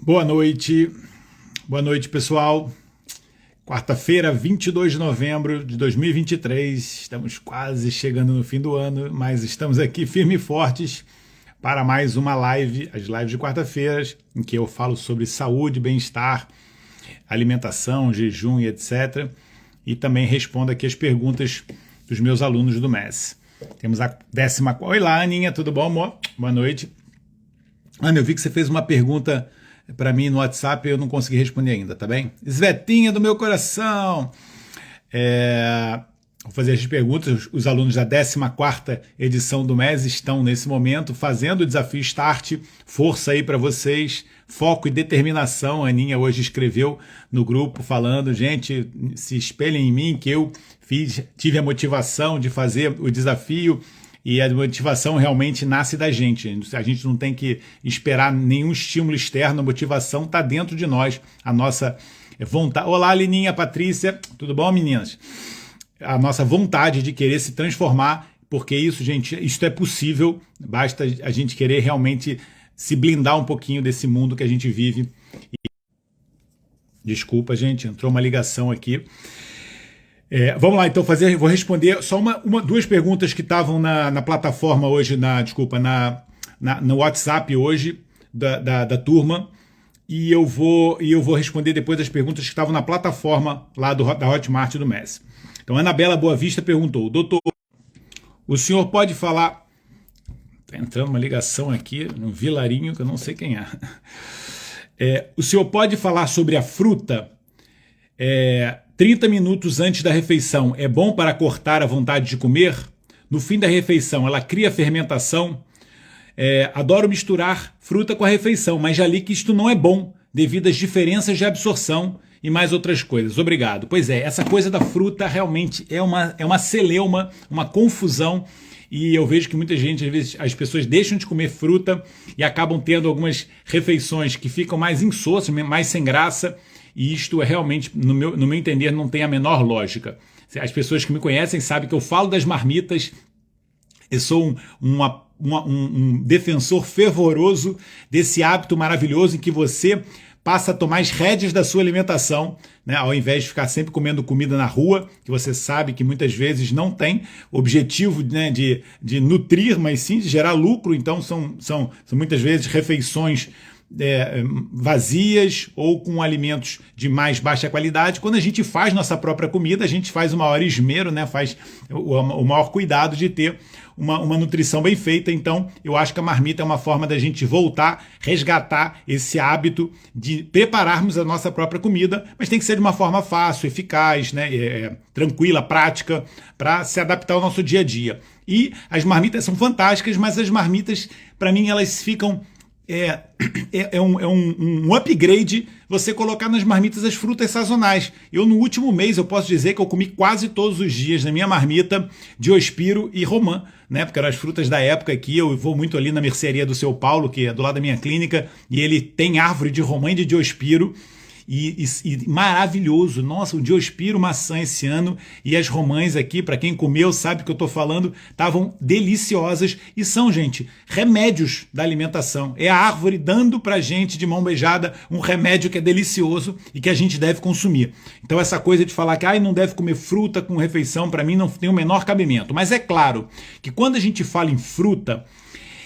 Boa noite pessoal. Quarta-feira, 22 de novembro de 2023, estamos quase chegando no fim do ano, mas estamos aqui firmes e fortes para mais uma live, as lives de quarta-feiras, em que eu falo sobre saúde, bem-estar, alimentação, jejum e etc. E também respondo aqui as perguntas dos meus alunos do MES. Temos a 10ª... Oi lá, Aninha, tudo bom, amor? Boa noite. Ana, eu vi que você fez uma pergunta para mim no WhatsApp e eu não consegui responder ainda, tá bem? Svetinha do meu coração! Vou fazer as perguntas. Os alunos da 14ª edição do MES estão nesse momento fazendo o desafio Start. Força aí para vocês, foco e determinação. A Aninha hoje escreveu no grupo falando, gente, se espelhem em mim que eu tive a motivação de fazer o desafio. E a motivação realmente nasce da gente. A gente não tem que esperar nenhum estímulo externo, a motivação está dentro de nós, a nossa vontade. Olá, Lininha, Patrícia, tudo bom, meninas? A nossa vontade de querer se transformar, porque isso, gente, isso é possível, basta a gente querer realmente se blindar um pouquinho desse mundo que a gente vive. Desculpa, gente, entrou uma ligação aqui. Vamos lá, então, vou responder só duas perguntas que estavam na plataforma hoje, no WhatsApp hoje, da turma, e eu vou responder depois as perguntas que estavam na plataforma lá da Hotmart do MES. Então, Anabela Boavista perguntou, doutor, o senhor pode falar... Está entrando uma ligação aqui, no Vilarinho, que eu não sei quem é. O senhor pode falar sobre a fruta... 30 minutos antes da refeição é bom para cortar a vontade de comer? No fim da refeição, ela cria fermentação? Adoro misturar fruta com a refeição, mas já li que isto não é bom, devido às diferenças de absorção e mais outras coisas. Obrigado. Pois é, essa coisa da fruta realmente é uma celeuma, uma confusão, e eu vejo que muita gente, às vezes, as pessoas deixam de comer fruta e acabam tendo algumas refeições que ficam mais insossas, mais sem graça. E isto é realmente, no meu entender, não tem a menor lógica. As pessoas que me conhecem sabem que eu falo das marmitas, eu sou um defensor fervoroso desse hábito maravilhoso em que você passa a tomar as rédeas da sua alimentação, né, ao invés de ficar sempre comendo comida na rua, que você sabe que muitas vezes não tem objetivo, né, de nutrir, mas sim de gerar lucro. Então são muitas vezes refeições vazias ou com alimentos de mais baixa qualidade. Quando a gente faz nossa própria comida, a gente faz o maior esmero, né? Faz o maior cuidado de ter uma nutrição bem feita. Então eu acho que a marmita é uma forma da gente voltar, resgatar esse hábito de prepararmos a nossa própria comida, mas tem que ser de uma forma fácil, eficaz, né? Tranquila, prática, para se adaptar ao nosso dia a dia. E as marmitas são fantásticas, mas as marmitas, para mim, elas ficam... um upgrade você colocar nas marmitas as frutas sazonais. Eu, no último mês, eu posso dizer que eu comi quase todos os dias na minha marmita Diospiro e romã, né? Porque eram as frutas da época aqui. Eu vou muito ali na mercearia do seu Paulo, que é do lado da minha clínica, e ele tem árvore de romã e de Diospiro. E maravilhoso, nossa, o Diospiro maçã esse ano e as romãs aqui, para quem comeu sabe o que eu estou falando, estavam deliciosas e são, gente, remédios da alimentação. É a árvore dando pra gente de mão beijada um remédio que é delicioso e que a gente deve consumir. Então essa coisa de falar que não deve comer fruta com refeição, para mim não tem o menor cabimento. Mas é claro que quando a gente fala em fruta,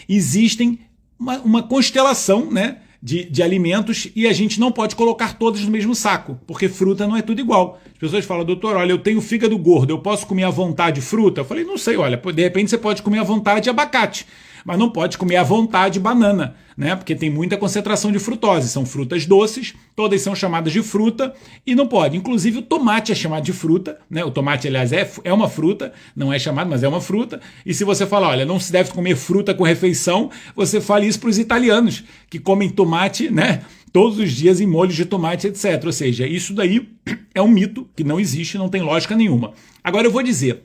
existem uma constelação, né, de alimentos, e a gente não pode colocar todos no mesmo saco, porque fruta não é tudo igual. As pessoas falam, doutor, olha, eu tenho fígado gordo, eu posso comer à vontade fruta? Eu falei, não sei, olha, de repente você pode comer à vontade abacate, mas não pode comer à vontade banana, né? Porque tem muita concentração de frutose, são frutas doces, todas são chamadas de fruta e não pode. Inclusive o tomate é chamado de fruta, né? O tomate, aliás, é uma fruta, não é chamado, mas é uma fruta. E se você falar, olha, não se deve comer fruta com refeição, você fala isso para os italianos, que comem tomate, né, todos os dias em molhos de tomate, etc. Ou seja, isso daí é um mito que não existe, não tem lógica nenhuma. Agora eu vou dizer,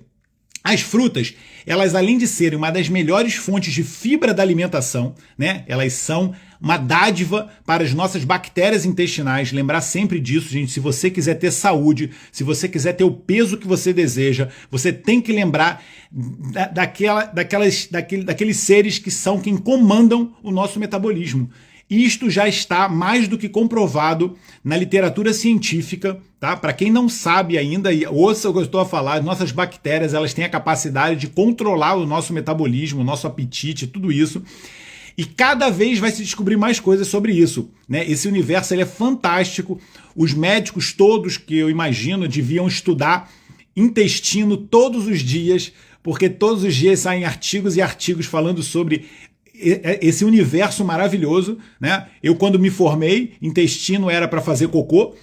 as frutas, elas além de serem uma das melhores fontes de fibra da alimentação, né, elas são uma dádiva para as nossas bactérias intestinais. Lembrar sempre disso, gente. Se você quiser ter saúde, se você quiser ter o peso que você deseja, você tem que lembrar daqueles seres que são quem comandam o nosso metabolismo. Isto já está mais do que comprovado na literatura científica, tá? Para quem não sabe ainda, ouça o que eu estou a falar, nossas bactérias, elas têm a capacidade de controlar o nosso metabolismo, o nosso apetite, tudo isso. E cada vez vai se descobrir mais coisas sobre isso, né? Esse universo ele é fantástico. Os médicos todos, que eu imagino, deviam estudar intestino todos os dias, porque todos os dias saem artigos e artigos falando sobre esse universo maravilhoso, né? Eu, quando me formei, intestino era para fazer cocô,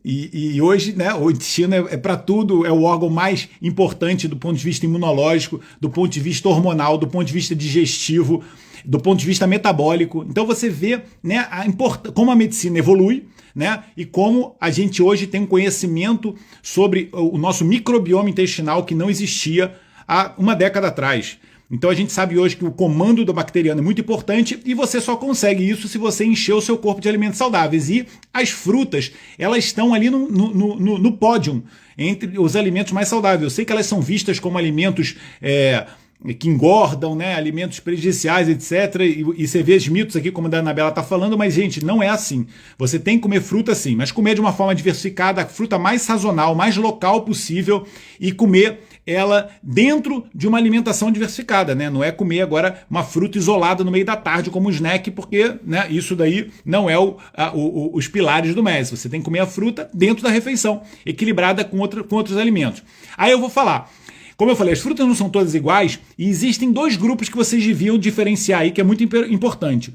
e hoje, né, o intestino é para tudo, é o órgão mais importante do ponto de vista imunológico, do ponto de vista hormonal, do ponto de vista digestivo, do ponto de vista metabólico. Então você vê, né, como a medicina evolui, né, e como a gente hoje tem um conhecimento sobre o nosso microbioma intestinal que não existia há uma década atrás. Então a gente sabe hoje que o comando do bacteriano é muito importante e você só consegue isso se você encher o seu corpo de alimentos saudáveis. E as frutas, elas estão ali no pódio entre os alimentos mais saudáveis. Eu sei que elas são vistas como alimentos que engordam, né, alimentos prejudiciais, etc. E você vê os mitos aqui, como a Anabela está falando, mas, gente, não é assim. Você tem que comer fruta sim, mas comer de uma forma diversificada, a fruta mais sazonal, mais local possível e comer ela dentro de uma alimentação diversificada, né? Não é comer agora uma fruta isolada no meio da tarde como um snack, porque, né, isso daí não é os pilares do MES. Você tem que comer a fruta dentro da refeição, equilibrada com outros alimentos. Aí eu vou falar. Como eu falei, as frutas não são todas iguais e existem dois grupos que vocês deviam diferenciar aí, que é muito importante.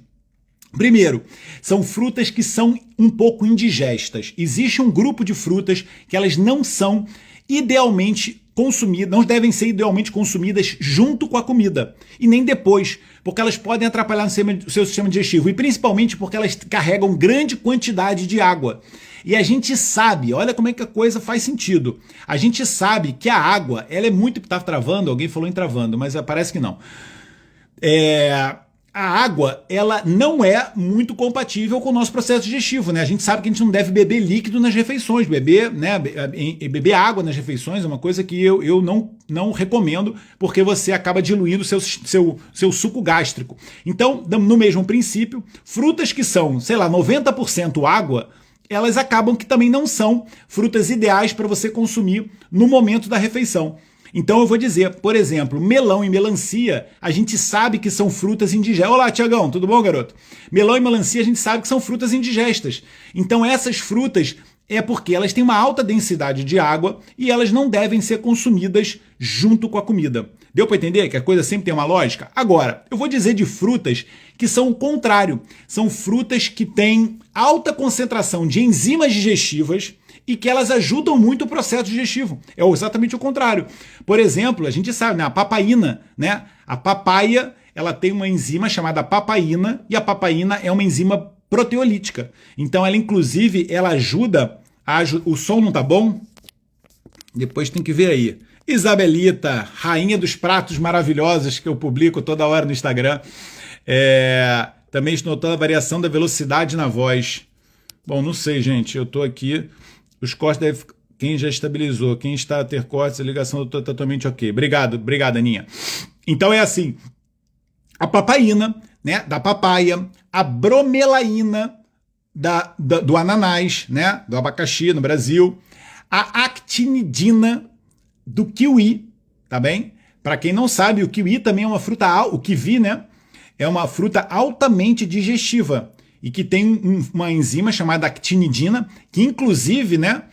Primeiro, são frutas que são um pouco indigestas. Existe um grupo de frutas que elas não são idealmente consumidas, não devem ser idealmente consumidas junto com a comida e nem depois, porque elas podem atrapalhar o seu sistema digestivo e principalmente porque elas carregam grande quantidade de água. E a gente sabe, olha como é que a coisa faz sentido. A gente sabe que a água, ela é muito... Tá travando? Alguém falou em travando, mas parece que não. A água, ela não é muito compatível com o nosso processo digestivo, né? A gente sabe que a gente não deve beber líquido nas refeições, beber beber água nas refeições é uma coisa que eu não recomendo, porque você acaba diluindo seu suco gástrico. Então, no mesmo princípio, frutas que são, sei lá, 90% água, elas acabam que também não são frutas ideais para você consumir no momento da refeição. Então eu vou dizer, por exemplo, melão e melancia, a gente sabe que são frutas indigestas. Olá, Tiagão, tudo bom, garoto? Melão e melancia a gente sabe que são frutas indigestas. Então essas frutas é porque elas têm uma alta densidade de água e elas não devem ser consumidas junto com a comida. Deu para entender que a coisa sempre tem uma lógica? Agora, eu vou dizer de frutas que são o contrário. São frutas que têm alta concentração de enzimas digestivas e que elas ajudam muito o processo digestivo. É exatamente o contrário. Por exemplo, a gente sabe, né, a papaína, né? A papaya, ela tem uma enzima chamada papaína e a papaína é uma enzima proteolítica. Então ela, inclusive, ela ajuda o som não tá bom? Depois tem que ver aí. Isabelita, rainha dos pratos maravilhosos que eu publico toda hora no Instagram. Também estou notando a variação da velocidade na voz. Bom, não sei, gente. Eu estou aqui. Os cortes devem... Quem já estabilizou, quem está a ter cortes, a ligação está totalmente ok. Obrigado, Aninha. Então é assim. A papaína, né, da papaya, a bromelaína do ananás, né, do abacaxi no Brasil, a actinidina do kiwi, tá bem? Para quem não sabe, o kiwi também é uma fruta, o kiwi, né, é uma fruta altamente digestiva e que tem uma enzima chamada actinidina, que inclusive, né,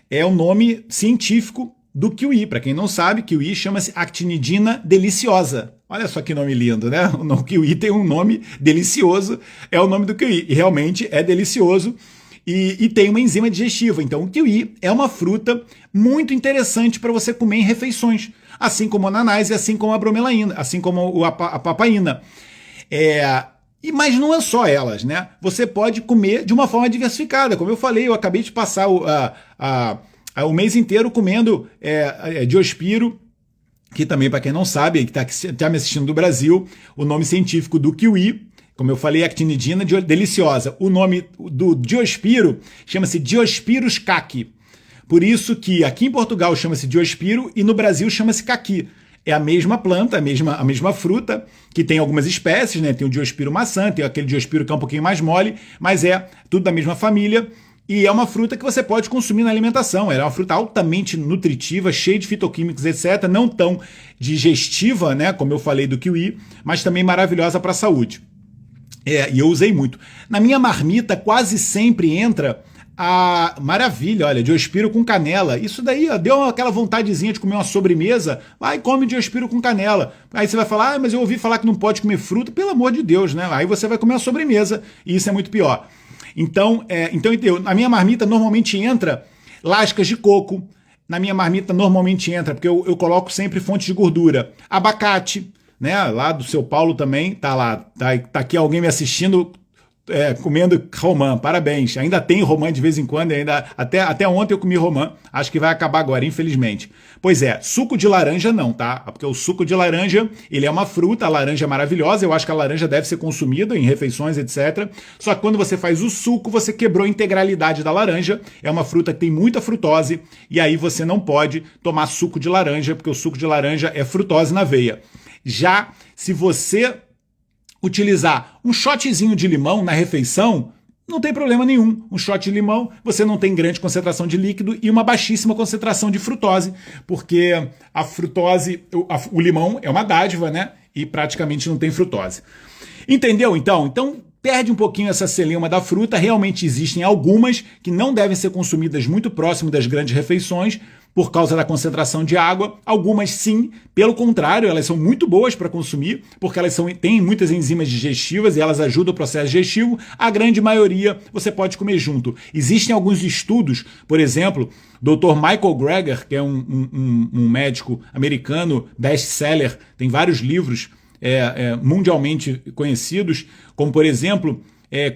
é o nome científico do kiwi. Para quem não sabe, kiwi chama-se actinidina deliciosa. Olha só que nome lindo, né? O kiwi tem um nome delicioso, é o nome do kiwi, e realmente é delicioso. E tem uma enzima digestiva. Então o kiwi é uma fruta muito interessante para você comer em refeições, assim como o ananás e assim como a bromelaína, assim como a papaína. Mas não é só elas, né? Você pode comer de uma forma diversificada. Como eu falei, eu acabei de passar o mês inteiro comendo Diospiro que também, para quem não sabe, que está me assistindo do Brasil, o nome científico do kiwi, como eu falei, actinidina deliciosa. O nome do Diospiro chama-se Diospirus caqui. Por isso que aqui em Portugal chama-se Diospiro e no Brasil chama-se caqui. É a mesma planta, a mesma fruta, que tem algumas espécies, né? Tem o Diospiro maçã, tem aquele Diospiro que é um pouquinho mais mole, mas é tudo da mesma família. E é uma fruta que você pode consumir na alimentação. Ela é uma fruta altamente nutritiva, cheia de fitoquímicos, etc. Não tão digestiva, né? Como eu falei do kiwi, mas também maravilhosa para a saúde. E eu usei muito. Na minha marmita quase sempre entra a maravilha, olha, Diospiro com canela. Isso daí, ó, deu aquela vontadezinha de comer uma sobremesa, vai e come Diospiro com canela. Aí você vai falar, mas eu ouvi falar que não pode comer fruta, pelo amor de Deus, né? Aí você vai comer uma sobremesa e isso é muito pior. Então, na minha marmita normalmente entra lascas de coco, na minha marmita normalmente entra, porque eu coloco sempre fontes de gordura, abacate, né? Lá do seu Paulo também, tá lá, tá aqui alguém me assistindo comendo romã, parabéns, ainda tem romã de vez em quando, até ontem eu comi romã, acho que vai acabar agora, infelizmente. Pois é, suco de laranja não, tá? Porque o suco de laranja, ele é uma fruta, a laranja é maravilhosa, eu acho que a laranja deve ser consumida em refeições, etc. Só que quando você faz o suco, você quebrou a integralidade da laranja, é uma fruta que tem muita frutose, e aí você não pode tomar suco de laranja, porque o suco de laranja é frutose na veia. Já se você utilizar um shotzinho de limão na refeição, não tem problema nenhum. Um shot de limão, você não tem grande concentração de líquido e uma baixíssima concentração de frutose, porque a frutose, o limão é uma dádiva, né? E praticamente não tem frutose. Entendeu, então? Então, perde um pouquinho essa celeuma da fruta. Realmente existem algumas que não devem ser consumidas muito próximo das grandes refeições, por causa da concentração de água. Algumas sim, pelo contrário, elas são muito boas para consumir, porque elas têm muitas enzimas digestivas e elas ajudam o processo digestivo. A grande maioria você pode comer junto. Existem alguns estudos, por exemplo, Dr. Michael Greger, que é um médico americano, best-seller, tem vários livros mundialmente conhecidos, como por exemplo,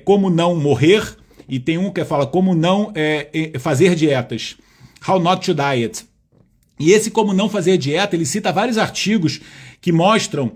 Como Não Morrer, e tem um que fala Como Não Fazer Dietas. How Not to Diet. E esse Como Não Fazer Dieta, ele cita vários artigos que mostram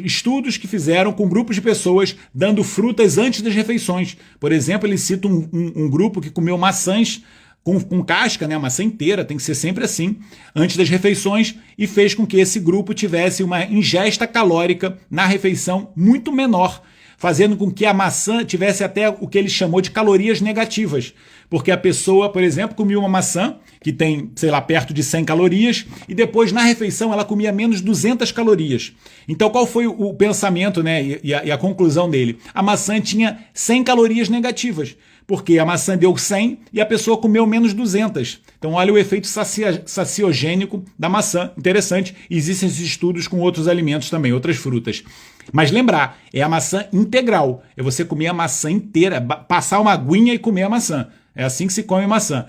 estudos que fizeram com grupos de pessoas dando frutas antes das refeições. Por exemplo, ele cita um grupo que comeu maçãs com casca, né, a maçã inteira, tem que ser sempre assim, antes das refeições, e fez com que esse grupo tivesse uma ingesta calórica na refeição muito menor, fazendo com que a maçã tivesse até o que ele chamou de calorias negativas. Porque a pessoa, por exemplo, comia uma maçã que tem, sei lá, perto de 100 calorias e depois na refeição ela comia menos 200 calorias. Então qual foi o pensamento, né, e a conclusão dele? A maçã tinha 100 calorias negativas, porque a maçã deu 100 e a pessoa comeu menos 200. Então olha o efeito saciogênico da maçã. Interessante, existem esses estudos com outros alimentos também, outras frutas. Mas lembrar, é a maçã integral, é você comer a maçã inteira, passar uma aguinha e comer a maçã. É assim que se come maçã.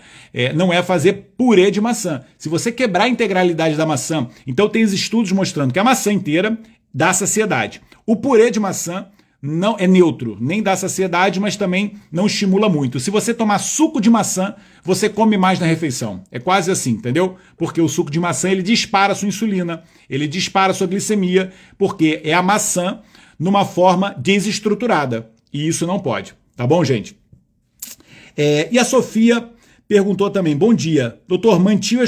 Não é fazer purê de maçã. Se você quebrar a integralidade da maçã, então tem os estudos mostrando que a maçã inteira dá saciedade. O purê de maçã não é neutro, nem dá saciedade, mas também não estimula muito. Se você tomar suco de maçã, você come mais na refeição. É quase assim, entendeu? Porque o suco de maçã, ele dispara a sua insulina, ele dispara a sua glicemia, porque é a maçã numa forma desestruturada. E isso não pode. Tá bom, gente? E a Sofia perguntou também, bom dia, doutor, mantenho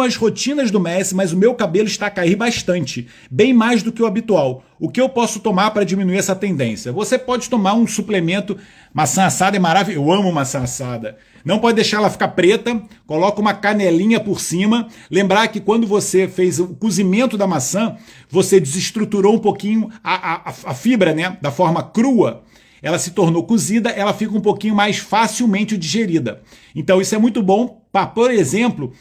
as rotinas do Messi, mas o meu cabelo está a cair bastante, bem mais do que o habitual. O que eu posso tomar para diminuir essa tendência? Você pode tomar um suplemento, maçã assada é maravilhoso, eu amo maçã assada. Não pode deixar ela ficar preta, coloca uma canelinha por cima. Lembrar que quando você fez o cozimento da maçã, você desestruturou um pouquinho a fibra, né, da forma crua. Ela se tornou cozida, ela fica um pouquinho mais facilmente digerida. Então isso é muito bom para, por exemplo,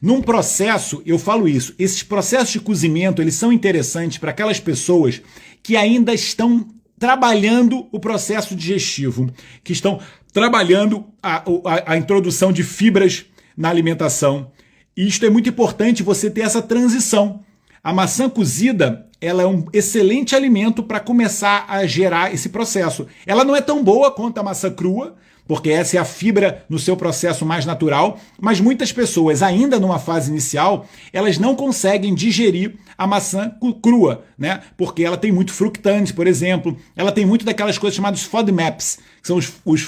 num processo, eu falo isso, esses processos de cozimento, eles são interessantes para aquelas pessoas que ainda estão trabalhando o processo digestivo, que estão trabalhando a introdução de fibras na alimentação. E isto é muito importante, você ter essa transição. A maçã cozida, ela é um excelente alimento para começar a gerar esse processo. Ela não é tão boa quanto a maçã crua, porque essa é a fibra no seu processo mais natural, mas muitas pessoas, ainda numa fase inicial, elas não conseguem digerir a maçã crua, né? Porque ela tem muito fructante, por exemplo, ela tem muito daquelas coisas chamadas FODMAPs, que são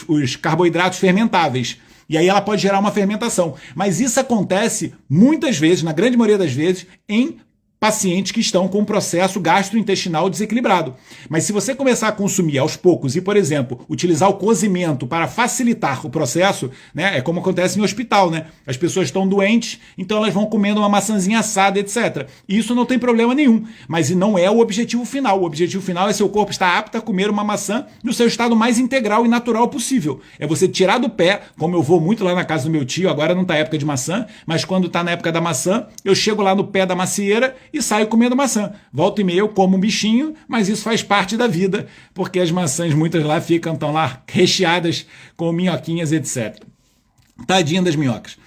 os carboidratos fermentáveis. E aí ela pode gerar uma fermentação. Mas isso acontece muitas vezes, na grande maioria das vezes, em pacientes que estão com um processo gastrointestinal desequilibrado. Mas se você começar a consumir aos poucos e, por exemplo, utilizar o cozimento para facilitar o processo, né, é como acontece em hospital, né? As pessoas estão doentes, então elas vão comendo uma maçãzinha assada, etc. E isso não tem problema nenhum, mas não é o objetivo final. O objetivo final é seu corpo estar apto a comer uma maçã no seu estado mais integral e natural possível. É você tirar do pé, como eu vou muito lá na casa do meu tio, agora não está época de maçã, mas quando está na época da maçã, eu chego lá no pé da macieira e saio comendo maçã. Volta e meia eu como um bichinho, mas isso faz parte da vida, porque as maçãs, muitas lá estão lá recheadas com minhoquinhas, etc. Tadinha das minhocas.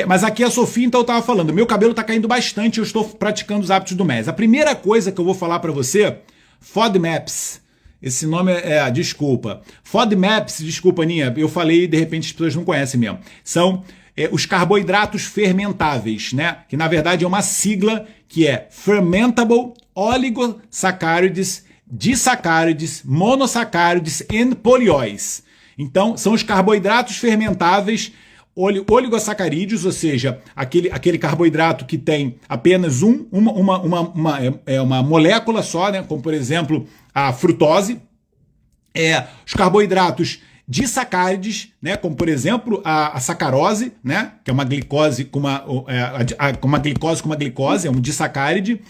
Mas aqui a Sofia, então, eu estava falando, meu cabelo está caindo bastante, eu estou praticando os hábitos do MES. A primeira coisa que eu vou falar para você, FODMAPs. Esse nome desculpa. FODMAPs, desculpa, Aninha, eu falei, de repente as pessoas não conhecem mesmo. São os carboidratos fermentáveis, né? Que na verdade é uma sigla que é Fermentable Oligosaccharides, Disaccharides, Monosaccharides and Polyols. Então, são os carboidratos fermentáveis oligosacarídeos, ou seja, aquele carboidrato que tem apenas uma molécula só, né? Como por exemplo a frutose. Os carboidratos disacárides, né, como por exemplo a sacarose, né, que é uma glicose com uma glicose, é um disacáride,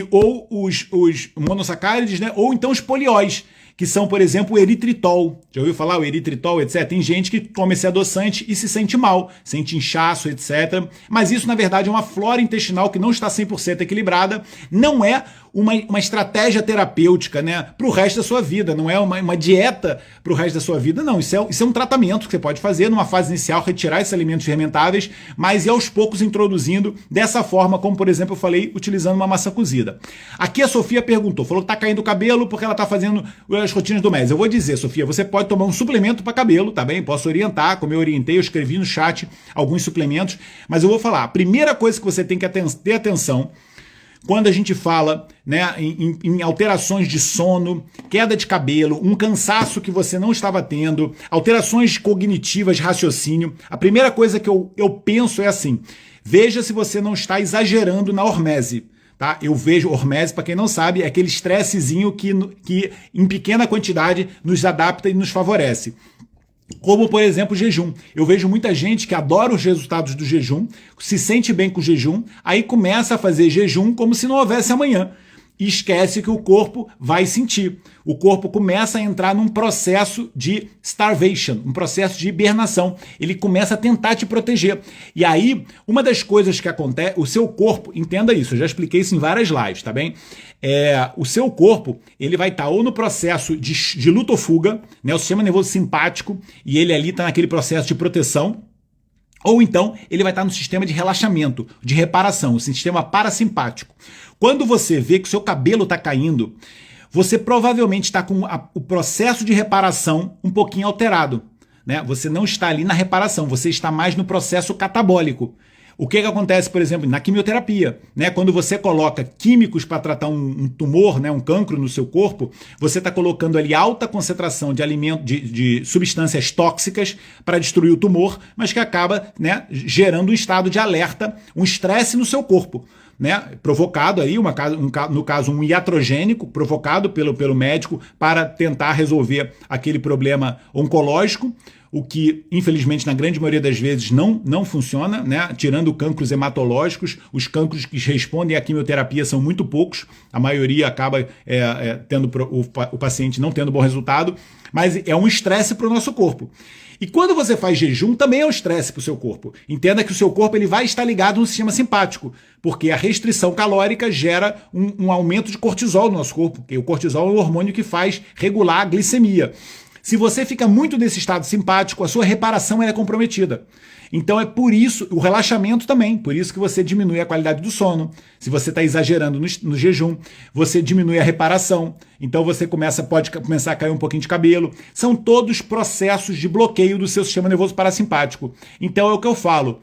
ou os monossacárides, né, ou então os polióis, que são, por exemplo, o eritritol. Já ouviu falar o eritritol, etc? Tem gente que toma esse adoçante e se sente mal, sente inchaço, etc. Mas isso, na verdade, é uma flora intestinal que não está 100% equilibrada. Não é uma estratégia terapêutica, né, para o resto da sua vida. Não é uma dieta para o resto da sua vida, não. Isso é um tratamento que você pode fazer numa fase inicial, retirar esses alimentos fermentáveis, mas ir aos poucos introduzindo dessa forma, como, por exemplo, eu falei, utilizando uma maçã cozida. Aqui a Sofia perguntou, falou que está caindo o cabelo porque ela está fazendo as rotinas do MES. Eu vou dizer, Sofia, você pode tomar um suplemento para cabelo, tá bem? Posso orientar, como eu orientei, eu escrevi no chat alguns suplementos, mas eu vou falar, a primeira coisa que você tem que ter atenção quando a gente fala, né, em alterações de sono, queda de cabelo, um cansaço que você não estava tendo, alterações cognitivas de raciocínio, a primeira coisa que eu penso é assim, veja se você não está exagerando na hormese. Tá? Eu vejo hormese, para quem não sabe, é aquele estressezinho que em pequena quantidade nos adapta e nos favorece. Como, por exemplo, o jejum. Eu vejo muita gente que adora os resultados do jejum, se sente bem com o jejum, aí começa a fazer jejum como se não houvesse amanhã. E esquece que o corpo vai sentir. O corpo começa a entrar num processo de starvation, um processo de hibernação. Ele começa a tentar te proteger. E aí, uma das coisas que acontece, o seu corpo, entenda isso, eu já expliquei isso em várias lives, tá bem? O seu corpo, ele vai estar ou no processo de luta ou fuga, né, o sistema nervoso simpático, e ele ali está naquele processo de proteção, ou então ele vai estar no sistema de relaxamento, de reparação, o sistema parasimpático. Quando você vê que o seu cabelo está caindo, você provavelmente está com o processo de reparação um pouquinho alterado, né? Você não está ali na reparação, você está mais no processo catabólico. O que acontece, por exemplo, na quimioterapia, né? Quando você coloca químicos para tratar um tumor, né? Um cancro no seu corpo, você está colocando ali alta concentração de alimento, de substâncias tóxicas para destruir o tumor, mas que acaba, né, gerando um estado de alerta, um estresse no seu corpo. Né, provocado aí, no caso um iatrogênico, provocado pelo médico para tentar resolver aquele problema oncológico, o que, infelizmente, na grande maioria das vezes não funciona, né? Tirando cancros hematológicos, os cancros que respondem à quimioterapia são muito poucos, a maioria acaba tendo o paciente não tendo bom resultado, mas é um estresse para o nosso corpo. E quando você faz jejum, também é um estresse para o seu corpo. Entenda que o seu corpo ele vai estar ligado no sistema simpático, porque a restrição calórica gera um aumento de cortisol no nosso corpo, porque o cortisol é um hormônio que faz regular a glicemia. Se você fica muito nesse estado simpático, a sua reparação é comprometida. Então é por isso, o relaxamento também, por isso que você diminui a qualidade do sono. Se você está exagerando no jejum, você diminui a reparação. Então você pode começar a cair um pouquinho de cabelo. São todos processos de bloqueio do seu sistema nervoso parasimpático. Então é o que eu falo.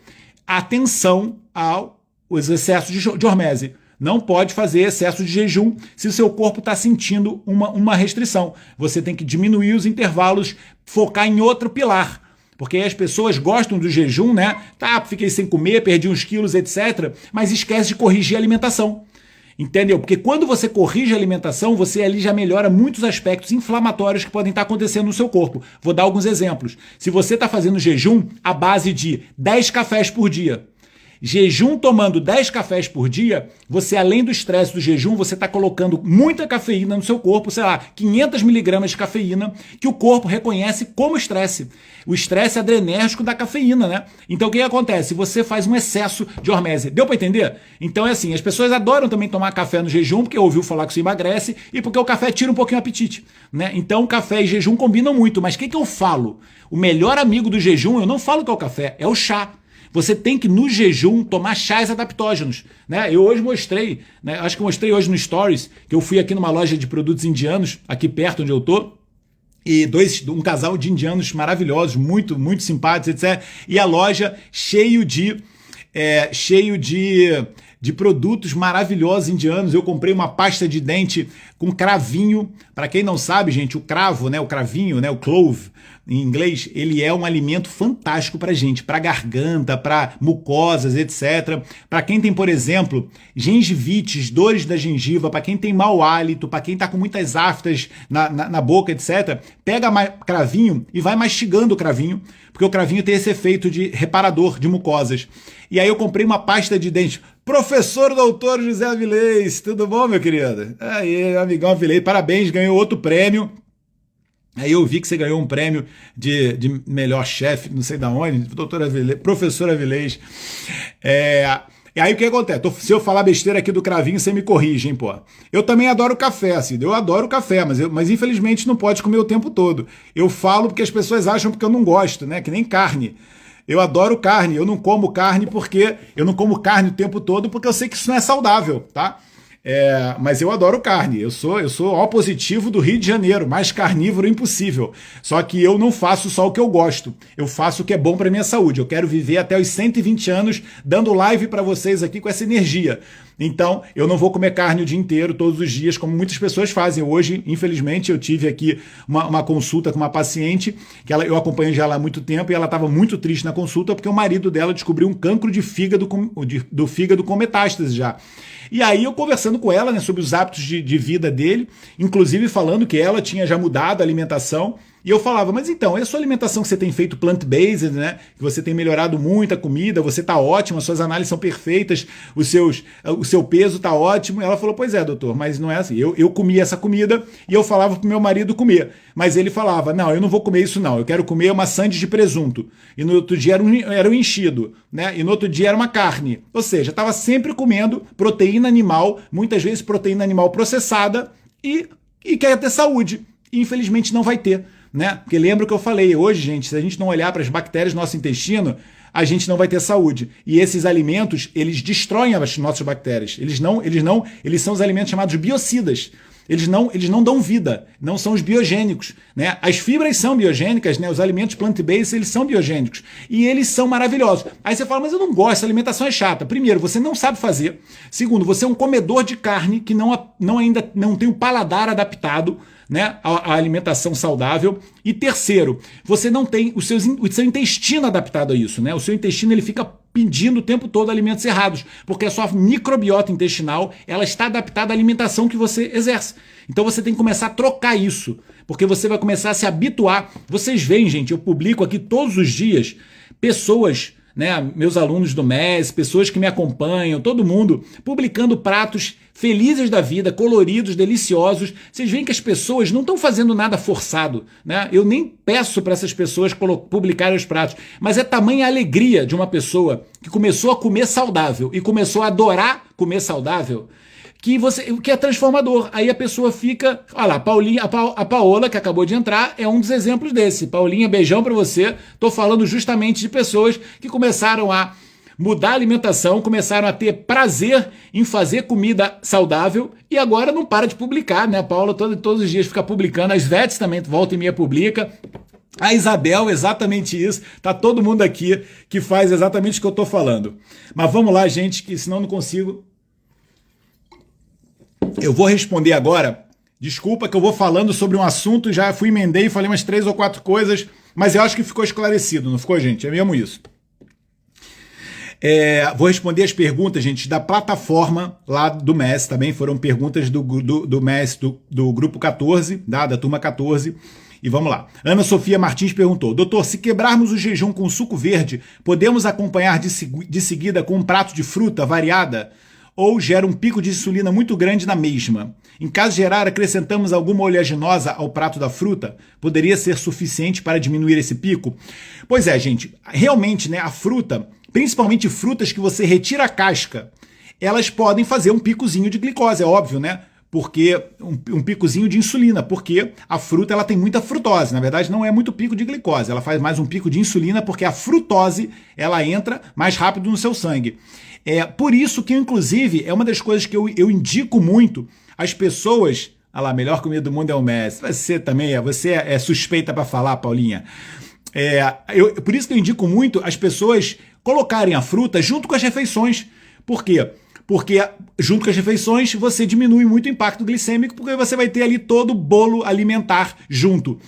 Atenção aos excessos de hormese. Não pode fazer excesso de jejum se o seu corpo está sentindo uma restrição. Você tem que diminuir os intervalos, focar em outro pilar. Porque aí as pessoas gostam do jejum, né? Tá, fiquei sem comer, perdi uns quilos, etc. Mas esquece de corrigir a alimentação. Entendeu? Porque quando você corrige a alimentação, você ali já melhora muitos aspectos inflamatórios que podem estar acontecendo no seu corpo. Vou dar alguns exemplos. Se você está fazendo jejum à base de 10 cafés por dia, jejum tomando 10 cafés por dia, você além do estresse do jejum, você está colocando muita cafeína no seu corpo, sei lá, 500 miligramas de cafeína, que o corpo reconhece como estresse. O estresse adrenérgico da cafeína, né? Então o que acontece? Você faz um excesso de hormese. Deu para entender? Então é assim, as pessoas adoram também tomar café no jejum, porque ouviu falar que isso emagrece, e porque o café tira um pouquinho o apetite, né? Então café e jejum combinam muito, mas o que eu falo? O melhor amigo do jejum, eu não falo que é o café, é o chá. Você tem que, no jejum, tomar chás adaptógenos, né? Eu hoje mostrei, né? Acho que eu mostrei hoje no Stories, que eu fui aqui numa loja de produtos indianos, aqui perto onde eu tô, e um casal de indianos maravilhosos, muito, muito simpáticos, etc. E a loja cheio de produtos maravilhosos indianos. Eu comprei uma pasta de dente com cravinho. Para quem não sabe, gente, o cravo, né, o cravinho, né, o clove, em inglês, ele é um alimento fantástico para gente, para garganta, para mucosas, etc. Para quem tem, por exemplo, gengivites, dores da gengiva, para quem tem mau hálito, para quem está com muitas aftas na boca, etc. Pega cravinho e vai mastigando o cravinho, porque o cravinho tem esse efeito de reparador de mucosas. E aí eu comprei uma pasta de dente. Professor doutor José Avilés, tudo bom, meu querido? Aí, amigão Avilés, parabéns, ganhou outro prêmio. Aí eu vi que você ganhou um prêmio de melhor chefe, não sei da onde, doutor Avilés, professor Avilés. E aí o que acontece? Se eu falar besteira aqui do cravinho, você me corrige, hein, pô. Eu também adoro café, assim, eu adoro café, mas infelizmente não pode comer o tempo todo. Eu falo porque as pessoas acham que eu não gosto, né? Que nem carne. Eu adoro carne, eu não como carne o tempo todo porque eu sei que isso não é saudável, tá? Mas eu adoro carne, eu sou O positivo do Rio de Janeiro, mais carnívoro impossível. Só que eu não faço só o que eu gosto, eu faço o que é bom para minha saúde. Eu quero viver até os 120 anos dando live para vocês aqui com essa energia. Então, eu não vou comer carne o dia inteiro, todos os dias, como muitas pessoas fazem. Hoje, infelizmente, eu tive aqui uma consulta com uma paciente, que eu acompanho já há muito tempo, e ela estava muito triste na consulta porque o marido dela descobriu um cancro de fígado do fígado com metástase já. E aí eu conversando com ela, né, sobre os hábitos de vida dele, inclusive falando que ela tinha já mudado a alimentação, e eu falava, mas então, é a sua alimentação que você tem feito plant-based, né? Que você tem melhorado muito a comida, você tá ótimo, as suas análises são perfeitas, o seu peso tá ótimo. E ela falou, pois é, doutor, mas não é assim. Eu comia essa comida e eu falava pro meu marido comer. Mas ele falava, não, eu não vou comer isso não, eu quero comer uma sandes de presunto. E no outro dia era um enchido, né? E no outro dia era uma carne. Ou seja, estava sempre comendo proteína animal, muitas vezes proteína animal processada, e quer ter saúde. E infelizmente não vai ter. Né? Porque lembra o que eu falei hoje, gente, se a gente não olhar para as bactérias do nosso intestino, a gente não vai ter saúde. E esses alimentos, eles destroem as nossas bactérias. Eles são os alimentos chamados biocidas. Eles não dão vida, não são os biogênicos, né? As fibras são biogênicas, né? Os alimentos plant-based, eles são biogênicos e eles são maravilhosos. Aí você fala, mas eu não gosto, essa alimentação é chata. Primeiro, você não sabe fazer. Segundo, você é um comedor de carne que ainda não tem um paladar adaptado, né, a alimentação saudável. E terceiro, você não tem o seu intestino adaptado a isso, né? O seu intestino ele fica pedindo o tempo todo alimentos errados, porque a sua microbiota intestinal ela está adaptada à alimentação que você exerce. Então você tem que começar a trocar isso, porque você vai começar a se habituar. Vocês veem, gente, eu publico aqui todos os dias pessoas, né, meus alunos do MES, pessoas que me acompanham, todo mundo publicando pratos felizes da vida, coloridos, deliciosos. Vocês veem que as pessoas não estão fazendo nada forçado, né? Eu nem peço para essas pessoas publicarem os pratos, mas é tamanha a alegria de uma pessoa que começou a comer saudável e começou a adorar comer saudável, que é transformador. Aí a pessoa fica... Olha lá, a Paola, que acabou de entrar, é um dos exemplos desse. Paulinha, beijão pra você. Tô falando justamente de pessoas que começaram a mudar a alimentação, começaram a ter prazer em fazer comida saudável e agora não para de publicar, né? A Paula todos os dias fica publicando, as Vetes também volta e meia publica. A Isabel, exatamente isso. Tá todo mundo aqui que faz exatamente o que eu tô falando. Mas vamos lá, gente, que senão eu não consigo... Eu vou responder agora. Desculpa que eu vou falando sobre um assunto, já fui emendei e falei umas 3 ou 4 coisas, mas eu acho que ficou esclarecido, não ficou, gente? É mesmo isso. Vou responder as perguntas, gente, da plataforma lá do MES, também foram perguntas do MES, do grupo 14, da turma 14, e vamos lá. Ana Sofia Martins perguntou: doutor, se quebrarmos o jejum com suco verde, podemos acompanhar de seguida com um prato de fruta variada? Ou gera um pico de insulina muito grande na mesma? Em caso gerar, acrescentamos alguma oleaginosa ao prato da fruta? Poderia ser suficiente para diminuir esse pico? Pois é, gente, realmente, né, a fruta, principalmente frutas que você retira a casca, elas podem fazer um picozinho de glicose, é óbvio, né? Porque um picozinho de insulina, porque a fruta ela tem muita frutose, na verdade não é muito pico de glicose, ela faz mais um pico de insulina porque a frutose ela entra mais rápido no seu sangue. Por isso que, inclusive, é uma das coisas que eu indico muito as pessoas... Ah lá, a melhor comida do mundo é o Messi. Você é suspeita para falar, Paulinha. Por isso que eu indico muito as pessoas colocarem a fruta junto com as refeições. Por quê? Porque junto com as refeições você diminui muito o impacto glicêmico, porque você vai ter ali todo o bolo alimentar junto.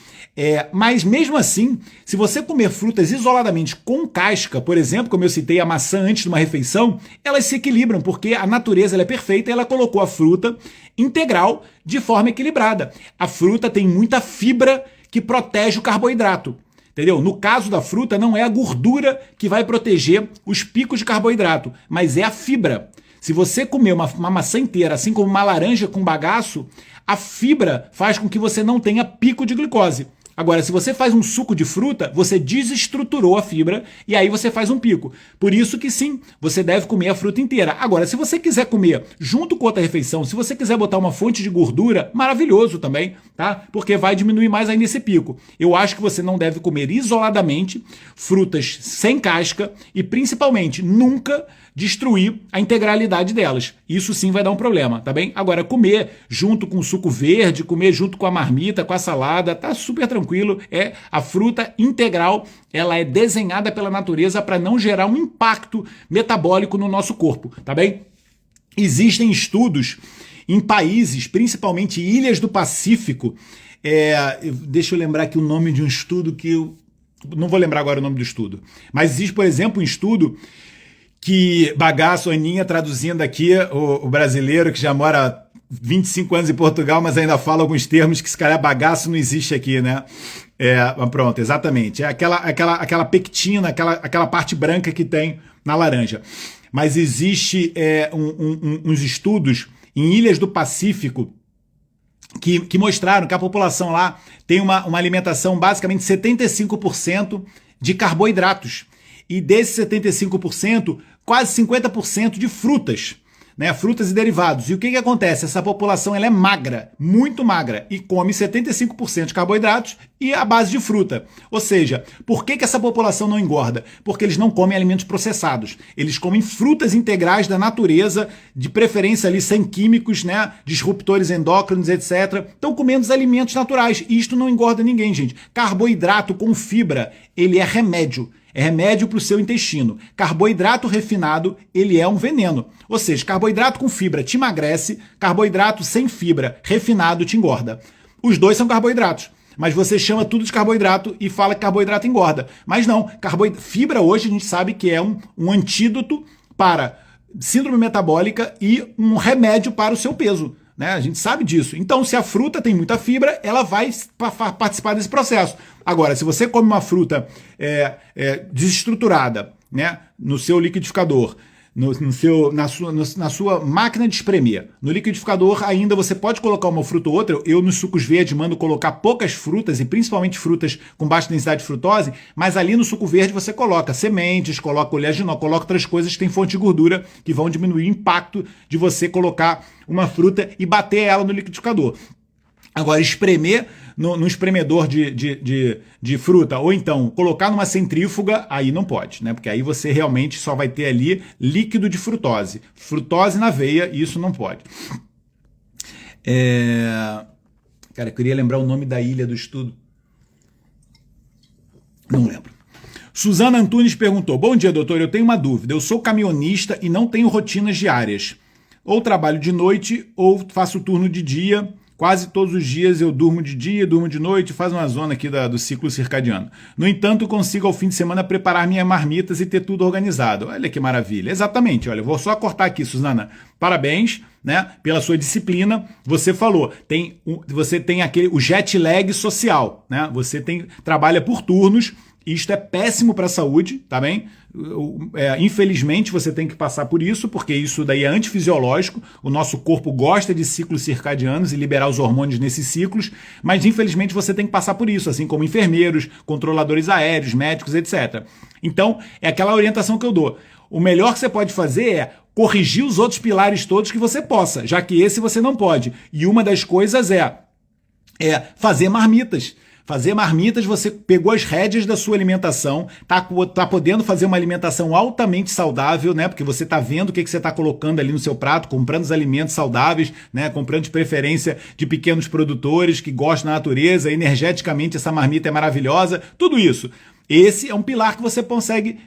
Mas mesmo assim, se você comer frutas isoladamente com casca, por exemplo, como eu citei a maçã antes de uma refeição, elas se equilibram, porque a natureza ela é perfeita e ela colocou a fruta integral de forma equilibrada. A fruta tem muita fibra que protege o carboidrato. Entendeu? No caso da fruta, não é a gordura que vai proteger os picos de carboidrato, mas é a fibra. Se você comer uma maçã inteira, assim como uma laranja com bagaço, a fibra faz com que você não tenha pico de glicose. Agora, se você faz um suco de fruta, você desestruturou a fibra e aí você faz um pico. Por isso que sim, você deve comer a fruta inteira. Agora, se você quiser comer junto com outra refeição, se você quiser botar uma fonte de gordura, maravilhoso também, tá? Porque vai diminuir mais ainda esse pico. Eu acho que você não deve comer isoladamente frutas sem casca e principalmente nunca destruir a integralidade delas. Isso sim vai dar um problema, tá bem? Agora, comer junto com o suco verde, comer junto com a marmita, com a salada, tá super tranquilo. A fruta integral, ela é desenhada pela natureza para não gerar um impacto metabólico no nosso corpo, tá bem? Existem estudos em países, principalmente ilhas do Pacífico, deixa eu lembrar aqui o nome de um estudo que eu não vou lembrar agora o nome do estudo, mas existe, por exemplo, um estudo que bagaço, Aninha, traduzindo aqui, o brasileiro que já mora 25 anos em Portugal, mas ainda fala alguns termos que se calhar bagaço não existe aqui, né? Pronto, exatamente. É aquela pectina, aquela parte branca que tem na laranja. Mas existe uns estudos em ilhas do Pacífico que mostraram que a população lá tem uma alimentação basicamente 75% de carboidratos. E desses 75%, quase 50% de frutas, né? Frutas e derivados. E o que acontece? Essa população ela é magra, muito magra, e come 75% de carboidratos e a base de fruta. Ou seja, por que essa população não engorda? Porque eles não comem alimentos processados. Eles comem frutas integrais da natureza, de preferência ali sem químicos, né? Disruptores endócrinos, etc. Estão comendo os alimentos naturais. E isto não engorda ninguém, gente. Carboidrato com fibra, ele é remédio. É remédio para o seu intestino. Carboidrato refinado, ele é um veneno. Ou seja, carboidrato com fibra te emagrece, carboidrato sem fibra refinado te engorda. Os dois são carboidratos, mas você chama tudo de carboidrato e fala que carboidrato engorda. Mas não, fibra hoje a gente sabe que é um antídoto para síndrome metabólica e um remédio para o seu peso. Né? A gente sabe disso. Então, se a fruta tem muita fibra, ela vai participar desse processo. Agora, se você come uma fruta desestruturada, né, no seu liquidificador, na sua máquina de espremer. No liquidificador ainda você pode colocar uma fruta ou outra. Eu nos sucos verdes mando colocar poucas frutas, e principalmente frutas com baixa densidade de frutose, mas ali no suco verde você coloca sementes, coloca oleaginol, coloca outras coisas que têm fonte de gordura que vão diminuir o impacto de você colocar uma fruta e bater ela no liquidificador. Agora, espremer no espremedor de fruta, ou então colocar numa centrífuga, aí não pode, né? Porque aí você realmente só vai ter ali líquido de frutose. Frutose na veia, isso não pode. Cara, eu queria lembrar o nome da ilha do estudo. Não lembro. Suzana Antunes perguntou: bom dia, doutor, eu tenho uma dúvida. Eu sou caminhonista e não tenho rotinas diárias. Ou trabalho de noite, ou faço turno de dia. Quase todos os dias eu durmo de dia, durmo de noite, faz uma zona aqui do ciclo circadiano. No entanto, consigo ao fim de semana preparar minhas marmitas e ter tudo organizado. Olha que maravilha. Exatamente, olha, vou só cortar aqui, Suzana. Parabéns, né, pela sua disciplina. Você falou, você tem o jet lag social, né? Você trabalha por turnos. Isto é péssimo para a saúde, tá bem? Infelizmente você tem que passar por isso, porque isso daí é antifisiológico. O nosso corpo gosta de ciclos circadianos e liberar os hormônios nesses ciclos, mas infelizmente você tem que passar por isso, assim como enfermeiros, controladores aéreos, médicos, etc. Então, é aquela orientação que eu dou. O melhor que você pode fazer é corrigir os outros pilares todos que você possa, já que esse você não pode. E uma das coisas é fazer marmitas. Fazer marmitas, você pegou as rédeas da sua alimentação, tá podendo fazer uma alimentação altamente saudável, né? Porque você tá vendo o que você tá colocando ali no seu prato, comprando os alimentos saudáveis, né? Comprando de preferência de pequenos produtores que gostam da natureza, energeticamente essa marmita é maravilhosa, tudo isso. Esse é um pilar que você consegue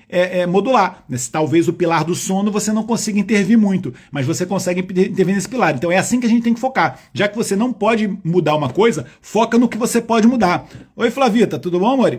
modular. Talvez o pilar do sono você não consiga intervir muito, mas você consegue intervir nesse pilar. Então é assim que a gente tem que focar. Já que você não pode mudar uma coisa, foca no que você pode mudar. Oi, Flavita, tudo bom, amor?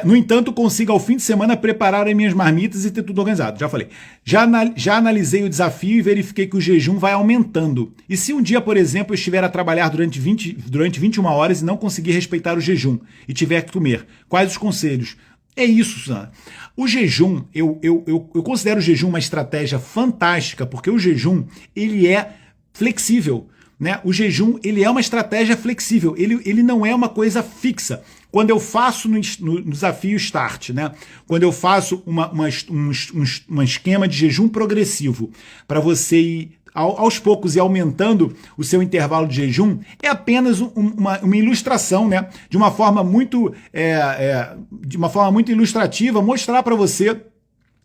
No entanto, consigo ao fim de semana preparar as minhas marmitas e ter tudo organizado. Já falei. Já analisei o desafio e verifiquei que o jejum vai aumentando. E se um dia, por exemplo, eu estiver a trabalhar durante 21 horas e não conseguir respeitar o jejum e tiver que comer, quais os conselhos? É isso, Susana. O jejum, eu considero o jejum uma estratégia fantástica, porque o jejum, ele é flexível. Né? O jejum, ele é uma estratégia flexível, ele não é uma coisa fixa. Quando eu faço no desafio START, né? Quando eu faço um esquema de jejum progressivo para você ir aos poucos e aumentando o seu intervalo de jejum, é apenas uma ilustração, né? De uma forma muito ilustrativa, mostrar para você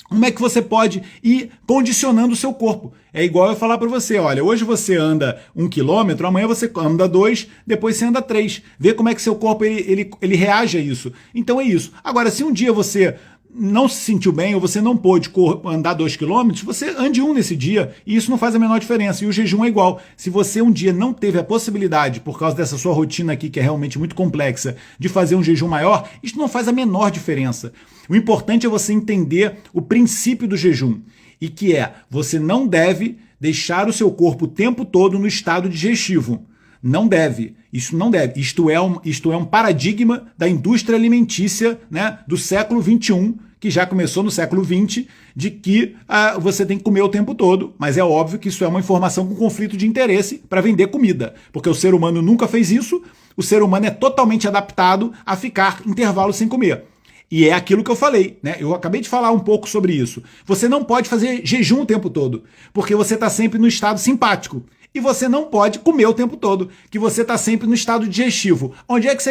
como é que você pode ir condicionando o seu corpo. É igual eu falar para você, olha, hoje você anda 1 quilômetro, amanhã você anda 2, depois você anda 3. Vê como é que seu corpo ele reage a isso. Então é isso. Agora, se um dia você não se sentiu bem ou você não pôde andar 2 quilômetros, você ande 1 nesse dia e isso não faz a menor diferença. E o jejum é igual. Se você um dia não teve a possibilidade, por causa dessa sua rotina aqui, que é realmente muito complexa, de fazer um jejum maior, isso não faz a menor diferença. O importante é você entender o princípio do jejum e que você não deve deixar o seu corpo o tempo todo no estado digestivo. Não deve. Isso não deve. Isto é um paradigma da indústria alimentícia, né, do século XXI, que já começou no século XX, de que você tem que comer o tempo todo, mas é óbvio que isso é uma informação com conflito de interesse para vender comida, porque o ser humano nunca fez isso, o ser humano é totalmente adaptado a ficar intervalos sem comer. E é aquilo que eu falei, né? Eu acabei de falar um pouco sobre isso. Você não pode fazer jejum o tempo todo, porque você está sempre no estado simpático. E você não pode comer o tempo todo, que você está sempre no estado digestivo. Onde é que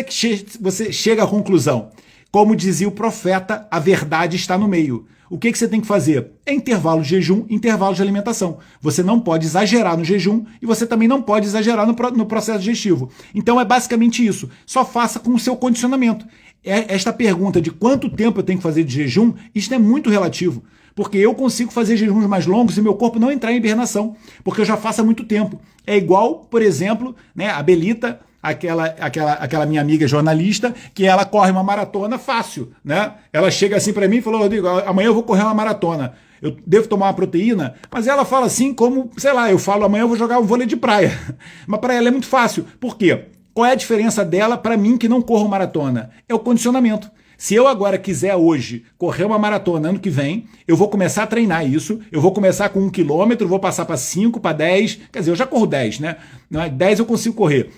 você chega à conclusão? Como dizia o profeta, a verdade está no meio. O que você tem que fazer? É intervalo de jejum, intervalo de alimentação. Você não pode exagerar no jejum e você também não pode exagerar no processo digestivo. Então é basicamente isso. Só faça com o seu condicionamento. Esta pergunta de quanto tempo eu tenho que fazer de jejum, isso é muito relativo. Porque eu consigo fazer jejuns mais longos e meu corpo não entrar em hibernação, porque eu já faço há muito tempo. É igual, por exemplo, né, a Belita, aquela minha amiga jornalista, que ela corre uma maratona fácil, né? Ela chega assim para mim e falou: Rodrigo, amanhã eu vou correr uma maratona. Eu devo tomar uma proteína? Mas ela fala assim como, sei lá, eu falo amanhã eu vou jogar um vôlei de praia. Mas para ela é muito fácil. Por quê? Qual é a diferença dela para mim que não corro maratona? É o condicionamento. Se eu agora quiser hoje correr uma maratona ano que vem, eu vou começar a treinar isso, eu vou começar com 1 quilômetro, vou passar para 5, para 10, quer dizer, eu já corro 10, né? 10 eu consigo correr.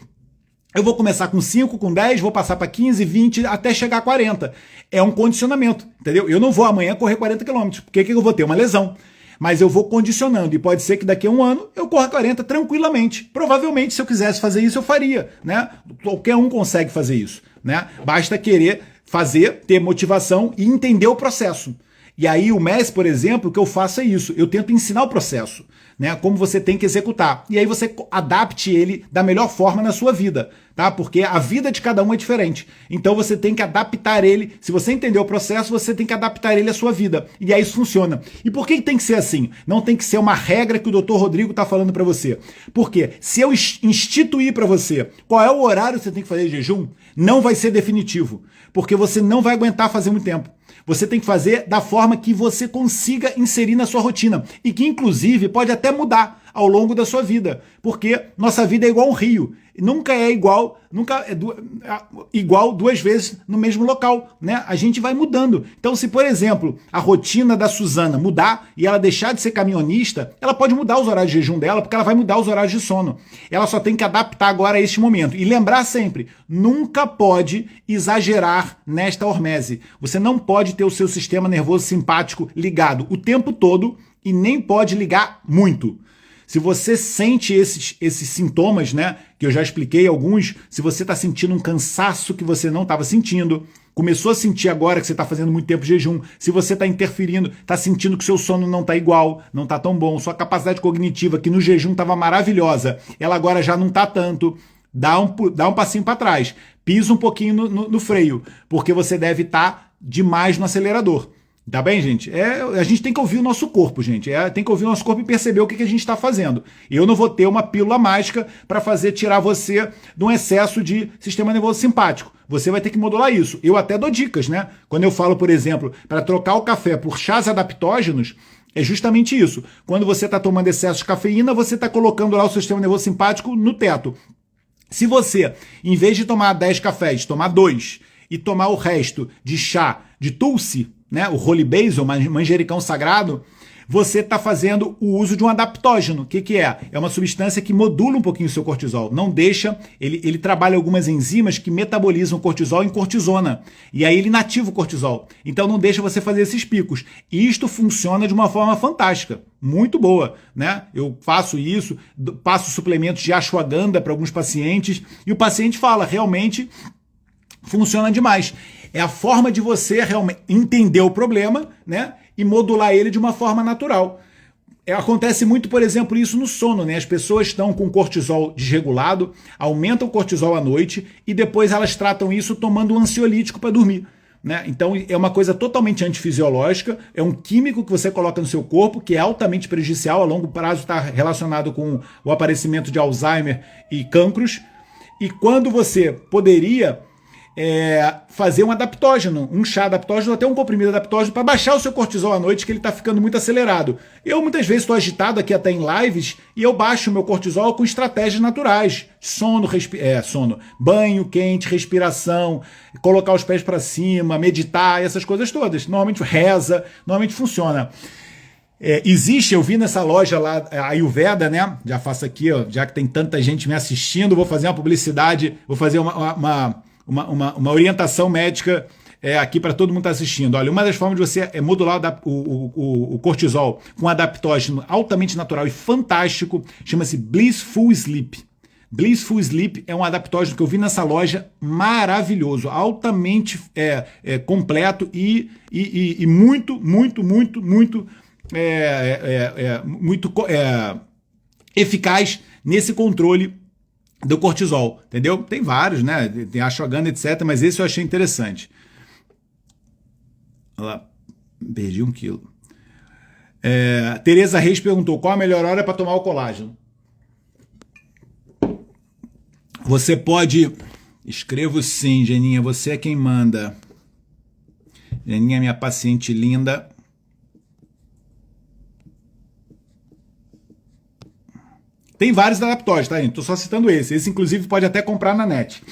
Eu vou começar com 5, com 10, vou passar para 15, 20, até chegar a 40. É um condicionamento, entendeu? Eu não vou amanhã correr 40 quilômetros, porque que eu vou ter? Uma lesão. Mas eu vou condicionando, e pode ser que daqui a um ano eu corra 40 tranquilamente. Provavelmente, se eu quisesse fazer isso, eu faria, né? Qualquer um consegue fazer isso, né? Basta querer fazer, ter motivação e entender o processo. E aí o MES, por exemplo, o que eu faço é isso, eu tento ensinar o processo, né? Como você tem que executar. E aí você adapte ele da melhor forma na sua vida, tá? Porque a vida de cada um é diferente. Então você tem que adaptar ele. Se você entender o processo, você tem que adaptar ele à sua vida. E aí isso funciona. E por que tem que ser assim? Não tem que ser uma regra que o Dr. Rodrigo está falando para você. Porque se eu instituir para você qual é o horário que você tem que fazer jejum, não vai ser definitivo. Porque você não vai aguentar fazer muito tempo. Você tem que fazer da forma que você consiga inserir na sua rotina e que, inclusive, pode até mudar ao longo da sua vida, porque nossa vida é igual um rio. Nunca é igual, igual duas vezes no mesmo local, né? A gente vai mudando. Então, se, por exemplo, a rotina da Suzana mudar e ela deixar de ser caminhonista, ela pode mudar os horários de jejum dela, porque ela vai mudar os horários de sono. Ela só tem que adaptar agora a este momento. E lembrar sempre, nunca pode exagerar nesta hormese. Você não pode ter o seu sistema nervoso simpático ligado o tempo todo e nem pode ligar muito. Se você sente esses sintomas, né, que eu já expliquei alguns, se você está sentindo um cansaço que você não estava sentindo, começou a sentir agora que você está fazendo muito tempo de jejum, se você está interferindo, está sentindo que seu sono não está igual, não está tão bom, sua capacidade cognitiva, que no jejum estava maravilhosa, ela agora já não está tanto, dá um passinho para trás, pisa um pouquinho no freio, porque você deve estar demais no acelerador. Tá bem, gente? A gente tem que ouvir o nosso corpo, gente. Tem que ouvir o nosso corpo e perceber o que a gente está fazendo. Eu não vou ter uma pílula mágica para fazer tirar você de um excesso de sistema nervoso simpático. Você vai ter que modular isso. Eu até dou dicas, né? Quando eu falo, por exemplo, para trocar o café por chás adaptógenos, é justamente isso. Quando você está tomando excesso de cafeína, você está colocando lá o sistema nervoso simpático no teto. Se você, em vez de tomar 10 cafés, tomar 2 e tomar o resto de chá de Tulsi, né, o Holy Basil, manjericão sagrado, você está fazendo o uso de um adaptógeno. O que é? É uma substância que modula um pouquinho o seu cortisol. Não deixa, ele trabalha algumas enzimas que metabolizam o cortisol em cortisona. E aí ele inativa o cortisol. Então não deixa você fazer esses picos. E isto funciona de uma forma fantástica. Muito boa, né? Eu faço isso, passo suplementos de ashwagandha para alguns pacientes e o paciente fala, realmente funciona demais. É a forma de você realmente entender o problema, né, e modular ele de uma forma natural. Acontece muito, por exemplo, isso no sono, né? As pessoas estão com cortisol desregulado, aumentam o cortisol à noite e depois elas tratam isso tomando um ansiolítico para dormir. Né? Então é uma coisa totalmente antifisiológica, é um químico que você coloca no seu corpo que é altamente prejudicial, a longo prazo está relacionado com o aparecimento de Alzheimer e cancros. E quando você poderia fazer um adaptógeno, um chá adaptógeno, até um comprimido adaptógeno para baixar o seu cortisol à noite, que ele está ficando muito acelerado. Eu muitas vezes estou agitado aqui até em lives e eu baixo o meu cortisol com estratégias naturais. Sono, banho quente, respiração, colocar os pés para cima, meditar, essas coisas todas. Normalmente reza, normalmente funciona. Eu vi nessa loja lá, a Ayurveda, né? Já faço aqui, ó, já que tem tanta gente me assistindo, vou fazer uma publicidade, vou fazer uma orientação médica aqui para todo mundo que está assistindo. Olha, uma das formas de você modular o cortisol com um adaptógeno altamente natural e fantástico chama-se Blissful Sleep. Blissful Sleep é um adaptógeno que eu vi nessa loja maravilhoso, altamente completo e muito eficaz nesse controle do cortisol, entendeu? Tem vários, né? Tem ashwagandha, etc. Mas esse eu achei interessante. Olha lá, perdi 1 quilo. Tereza Reis perguntou qual a melhor hora para tomar o colágeno. Você pode... Escrevo sim, Geninha, você é quem manda. Geninha, minha paciente linda. Tem vários adaptógenos, tá, gente? Tô só citando esse. Esse, inclusive, pode até comprar na net.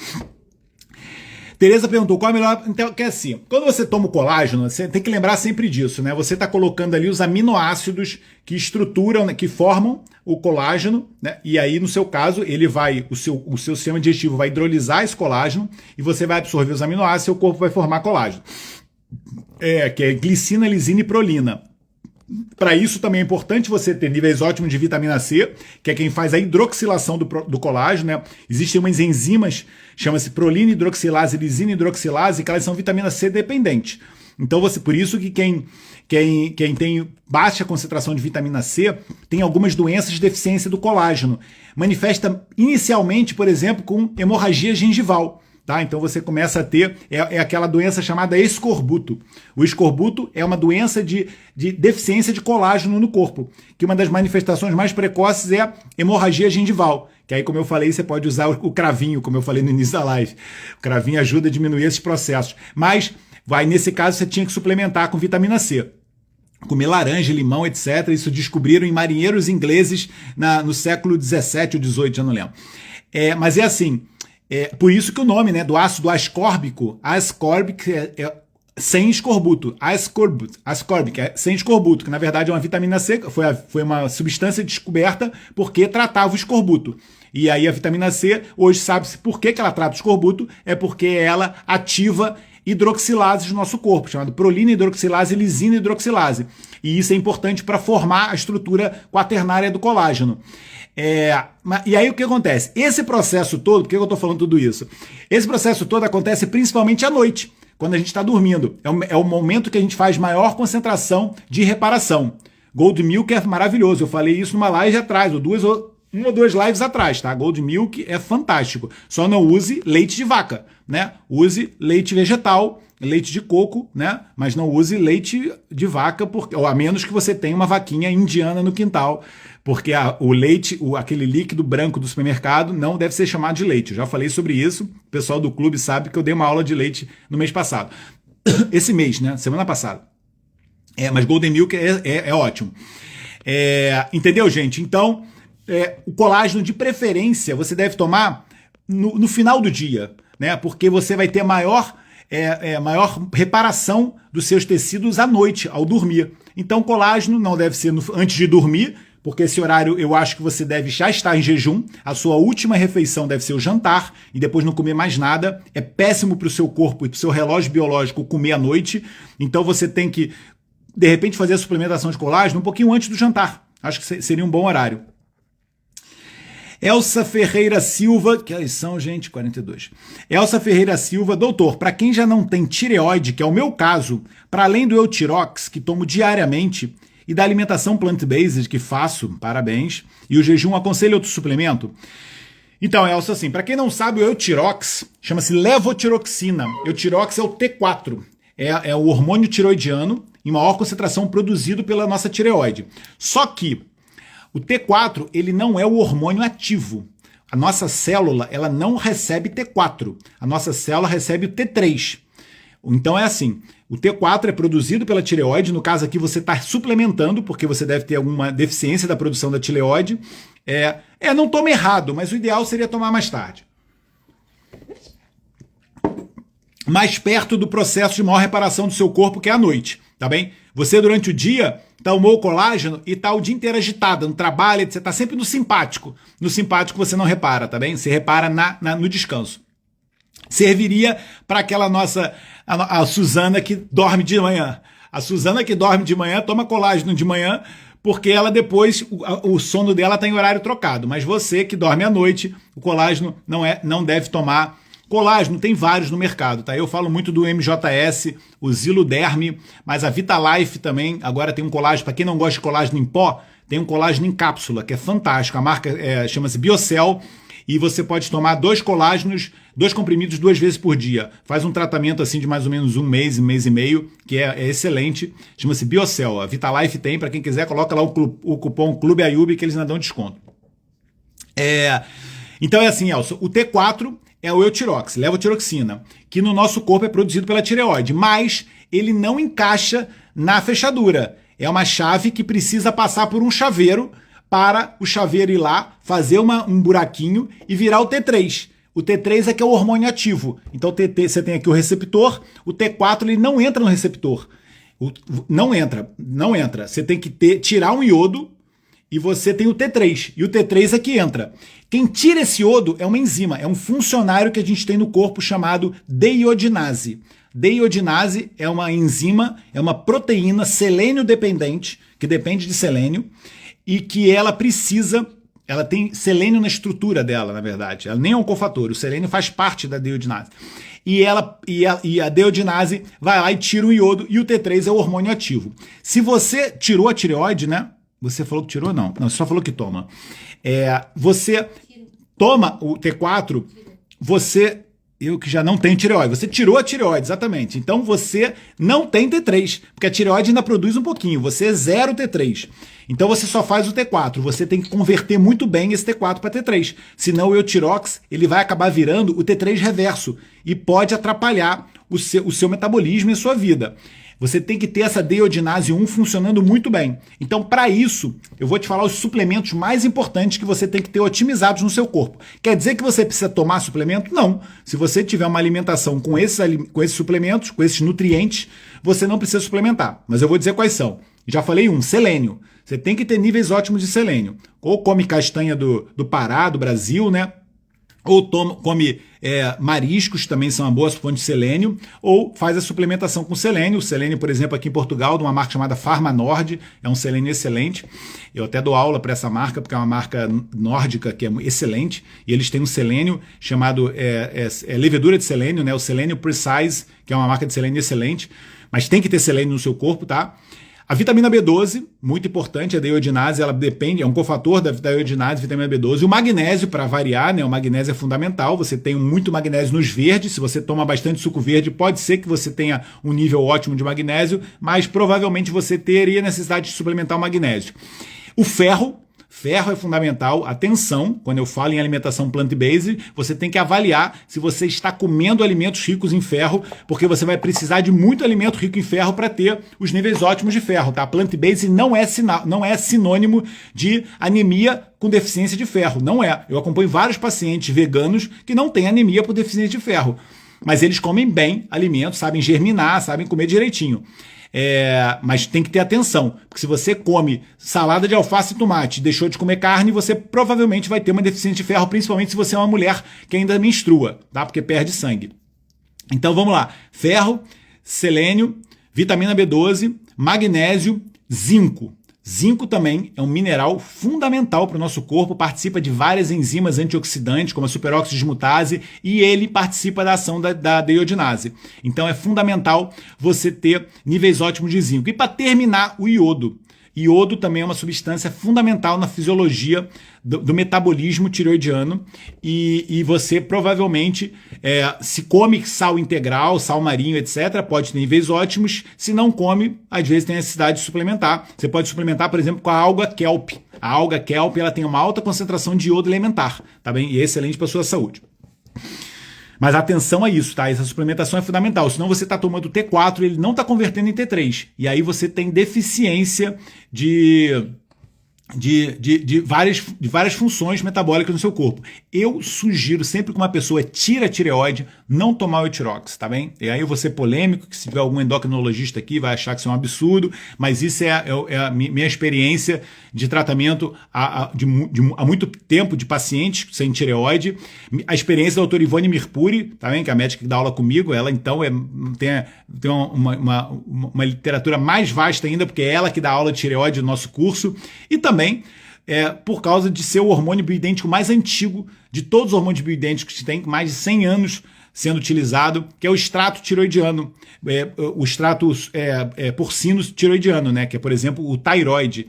Tereza perguntou qual é a melhor. Então, que é assim, quando você toma o colágeno, você tem que lembrar sempre disso, né? Você está colocando ali os aminoácidos que estruturam, né, que formam o colágeno, né? E aí, no seu caso, ele vai, o seu sistema digestivo vai hidrolisar esse colágeno e você vai absorver os aminoácidos e seu corpo vai formar colágeno. Que é glicina, lisina e prolina. Para isso também é importante você ter níveis ótimos de vitamina C, que é quem faz a hidroxilação do colágeno, né? Existem umas enzimas, chama-se prolina hidroxilase, lisina hidroxilase, que elas são vitamina C dependentes. Então, por isso que quem tem baixa concentração de vitamina C tem algumas doenças de deficiência do colágeno. Manifesta inicialmente, por exemplo, com hemorragia gengival. Tá? Então você começa a ter, aquela doença chamada escorbuto. O escorbuto é uma doença de deficiência de colágeno no corpo, que uma das manifestações mais precoces é a hemorragia gengival, que aí, como eu falei, você pode usar o cravinho, como eu falei no início da live. O cravinho ajuda a diminuir esses processos. Mas, nesse caso, você tinha que suplementar com vitamina C. Comer laranja, limão, etc. Isso descobriram em marinheiros ingleses no século 17 ou 18, já não lembro. Mas é assim... por isso que o nome, né, do ácido ascórbico é sem escorbuto, ascórbico é sem escorbuto, que na verdade é uma vitamina C, foi uma substância descoberta porque tratava o escorbuto. E aí a vitamina C, hoje sabe-se por que ela trata o escorbuto, é porque ela ativa hidroxilases no nosso corpo, chamado prolina hidroxilase e lisina hidroxilase. E isso é importante para formar a estrutura quaternária do colágeno. E aí o que acontece? Esse processo todo, por que eu estou falando tudo isso? Esse processo todo acontece principalmente à noite, quando a gente está dormindo. É o momento que a gente faz maior concentração de reparação. Gold Milk é maravilhoso, eu falei isso numa live atrás, uma ou duas lives atrás, tá? Gold Milk é fantástico. Só não use leite de vaca, né? Use leite vegetal, leite de coco, né? Mas não use leite de vaca, ou a menos que você tenha uma vaquinha indiana no quintal, porque o leite, aquele líquido branco do supermercado, não deve ser chamado de leite. Eu já falei sobre isso, o pessoal do clube sabe que eu dei uma aula de leite no mês passado. Esse mês, né? Semana passada. Mas Golden Milk é ótimo. Entendeu, gente? Então, o colágeno de preferência você deve tomar no final do dia, né? Porque você vai ter maior reparação dos seus tecidos à noite, ao dormir. Então, colágeno não deve ser antes de dormir, porque esse horário eu acho que você deve já estar em jejum, a sua última refeição deve ser o jantar, e depois não comer mais nada. É péssimo para o seu corpo e para o seu relógio biológico comer à noite, então você tem que, de repente, fazer a suplementação de colágeno um pouquinho antes do jantar. Acho que seria um bom horário. Elsa Ferreira Silva, que são, gente, 42. Elsa Ferreira Silva, doutor, para quem já não tem tireoide, que é o meu caso, para além do Eutirox, que tomo diariamente, e da alimentação plant-based que faço, parabéns, e o jejum, aconselho outro suplemento? Então, Elsa, assim, para quem não sabe, o Eutirox chama-se levotiroxina. Eutirox é o T4, é o hormônio tiroidiano em maior concentração produzido pela nossa tireoide. Só que o T4, ele não é o hormônio ativo. A nossa célula, ela não recebe T4. A nossa célula recebe o T3. Então é assim, o T4 é produzido pela tireoide, no caso aqui você está suplementando, porque você deve ter alguma deficiência da produção da tireoide. Não toma errado, mas o ideal seria tomar mais tarde. Mais perto do processo de maior reparação do seu corpo, que é à noite, tá bem? Você durante o dia tomou colágeno e está o dia inteiro agitada, no trabalho, você está sempre no simpático. No simpático você não repara, tá bem? Você repara no descanso. Serviria para aquela a Suzana que dorme de manhã. A Suzana que dorme de manhã toma colágeno de manhã, porque ela depois, o sono dela está em horário trocado. Mas você que dorme à noite, o colágeno não deve tomar. Colágeno tem vários no mercado, tá? Eu falo muito do MJS, o Ziluderm, mas a Vitalife também, agora tem um colágeno, para quem não gosta de colágeno em pó, tem um colágeno em cápsula, que é fantástico. A marca chama-se Biocell, e você pode tomar 2 colágenos, 2 comprimidos 2 vezes por dia. Faz um tratamento assim de mais ou menos um mês e meio, que é excelente. Chama-se Biocell. A Vitalife tem, para quem quiser, coloca lá o cupom Clube Ayub que eles ainda dão desconto. Então é assim, Elson, o T4 é o Eutirox, levotiroxina, que no nosso corpo é produzido pela tireoide, mas ele não encaixa na fechadura. É uma chave que precisa passar por um chaveiro para o chaveiro ir lá, fazer um buraquinho e virar o T3. O T3 é que é o hormônio ativo. Então você tem aqui o receptor, o T4 ele não entra no receptor. Não entra. Você tem que tirar um iodo e você tem o T3. E o T3 é que entra. Quem tira esse iodo é uma enzima, é um funcionário que a gente tem no corpo chamado deiodinase. Deiodinase é uma enzima, é uma proteína selênio dependente, que depende de selênio, e que ela tem selênio na estrutura dela, na verdade. Ela nem é um cofator, o selênio faz parte da deiodinase. E a deiodinase vai lá e tira o iodo, e o T3 é o hormônio ativo. Se você tirou a tireoide, né? Você falou que tirou? Não, você só falou que toma. Você toma o T4, eu que já não tenho tireoide. Você tirou a tireoide, exatamente. Então você não tem T3, porque a tireoide ainda produz um pouquinho. Você é zero T3. Então você só faz o T4. Você tem que converter muito bem esse T4 para T3. Senão o eutirox ele vai acabar virando o T3 reverso e pode atrapalhar o seu metabolismo e a sua vida. Você tem que ter essa deiodinase 1 funcionando muito bem. Então, para isso, eu vou te falar os suplementos mais importantes que você tem que ter otimizados no seu corpo. Quer dizer que você precisa tomar suplemento? Não. Se você tiver uma alimentação com esses suplementos, com esses nutrientes, você não precisa suplementar. Mas eu vou dizer quais são. Já falei selênio. Você tem que ter níveis ótimos de selênio. Ou come castanha do Pará, do Brasil, né? Ou come mariscos, também são uma boa fonte de selênio, ou faz a suplementação com selênio. O selênio, por exemplo, aqui em Portugal, de uma marca chamada Pharma Nord, é um selênio excelente. Eu até dou aula para essa marca, porque é uma marca nórdica que é excelente, e eles têm um selênio chamado levedura de selênio, né? O Selênio Precise, que é uma marca de selênio excelente, mas tem que ter selênio no seu corpo, tá? A vitamina B12, muito importante, a deiodinase, ela depende, é um cofator da deiodinase, vitamina B12. O magnésio, para variar, né? O magnésio é fundamental, você tem muito magnésio nos verdes, se você toma bastante suco verde, pode ser que você tenha um nível ótimo de magnésio, mas provavelmente você teria necessidade de suplementar o magnésio. O ferro é fundamental. Atenção, quando eu falo em alimentação plant-based, você tem que avaliar se você está comendo alimentos ricos em ferro, porque você vai precisar de muito alimento rico em ferro para ter os níveis ótimos de ferro, tá? Plant-based não é sinônimo de anemia com deficiência de ferro, não é. Eu acompanho vários pacientes veganos que não têm anemia por deficiência de ferro, mas eles comem bem alimentos, sabem germinar, sabem comer direitinho. Mas tem que ter atenção, porque se você come salada de alface e tomate e deixou de comer carne, você provavelmente vai ter uma deficiência de ferro, principalmente se você é uma mulher que ainda menstrua, tá? Porque perde sangue. Então vamos lá: ferro, selênio, vitamina B12, magnésio, zinco. Zinco também é um mineral fundamental para o nosso corpo, participa de várias enzimas antioxidantes, como a superóxido dismutase, e ele participa da ação da deiodinase. Então é fundamental você ter níveis ótimos de zinco. E para terminar, o iodo. Iodo também é uma substância fundamental na fisiologia do metabolismo tireoidiano, e você provavelmente, se come sal integral, sal marinho, etc., pode ter níveis ótimos. Se não come, às vezes tem necessidade de suplementar. Você pode suplementar, por exemplo, com a alga kelp. A alga kelp ela tem uma alta concentração de iodo elementar, tá bem? E é excelente para a sua saúde. Mas atenção a isso, tá? Essa suplementação é fundamental. Senão você está tomando T4 e ele não está convertendo em T3. E aí você tem deficiência de várias funções metabólicas no seu corpo. Eu sugiro sempre que uma pessoa tira a tireoide, não tomar o Eutirox, tá bem? E aí eu vou ser polêmico, que se tiver algum endocrinologista aqui vai achar que isso é um absurdo, mas isso é a minha experiência de tratamento há muito tempo de pacientes sem tireoide. A experiência da doutora Ivone Mirpuri, tá bem? Que é a médica que dá aula comigo, ela então tem uma literatura mais vasta ainda, porque é ela que dá aula de tireoide no nosso curso, e também por causa de ser o hormônio bioidêntico mais antigo de todos os hormônios bioidênticos, que tem mais de 100 anos sendo utilizado, que é o extrato tiroidiano, o extrato porcino tiroidiano, né? Que é, por exemplo, o tiroide,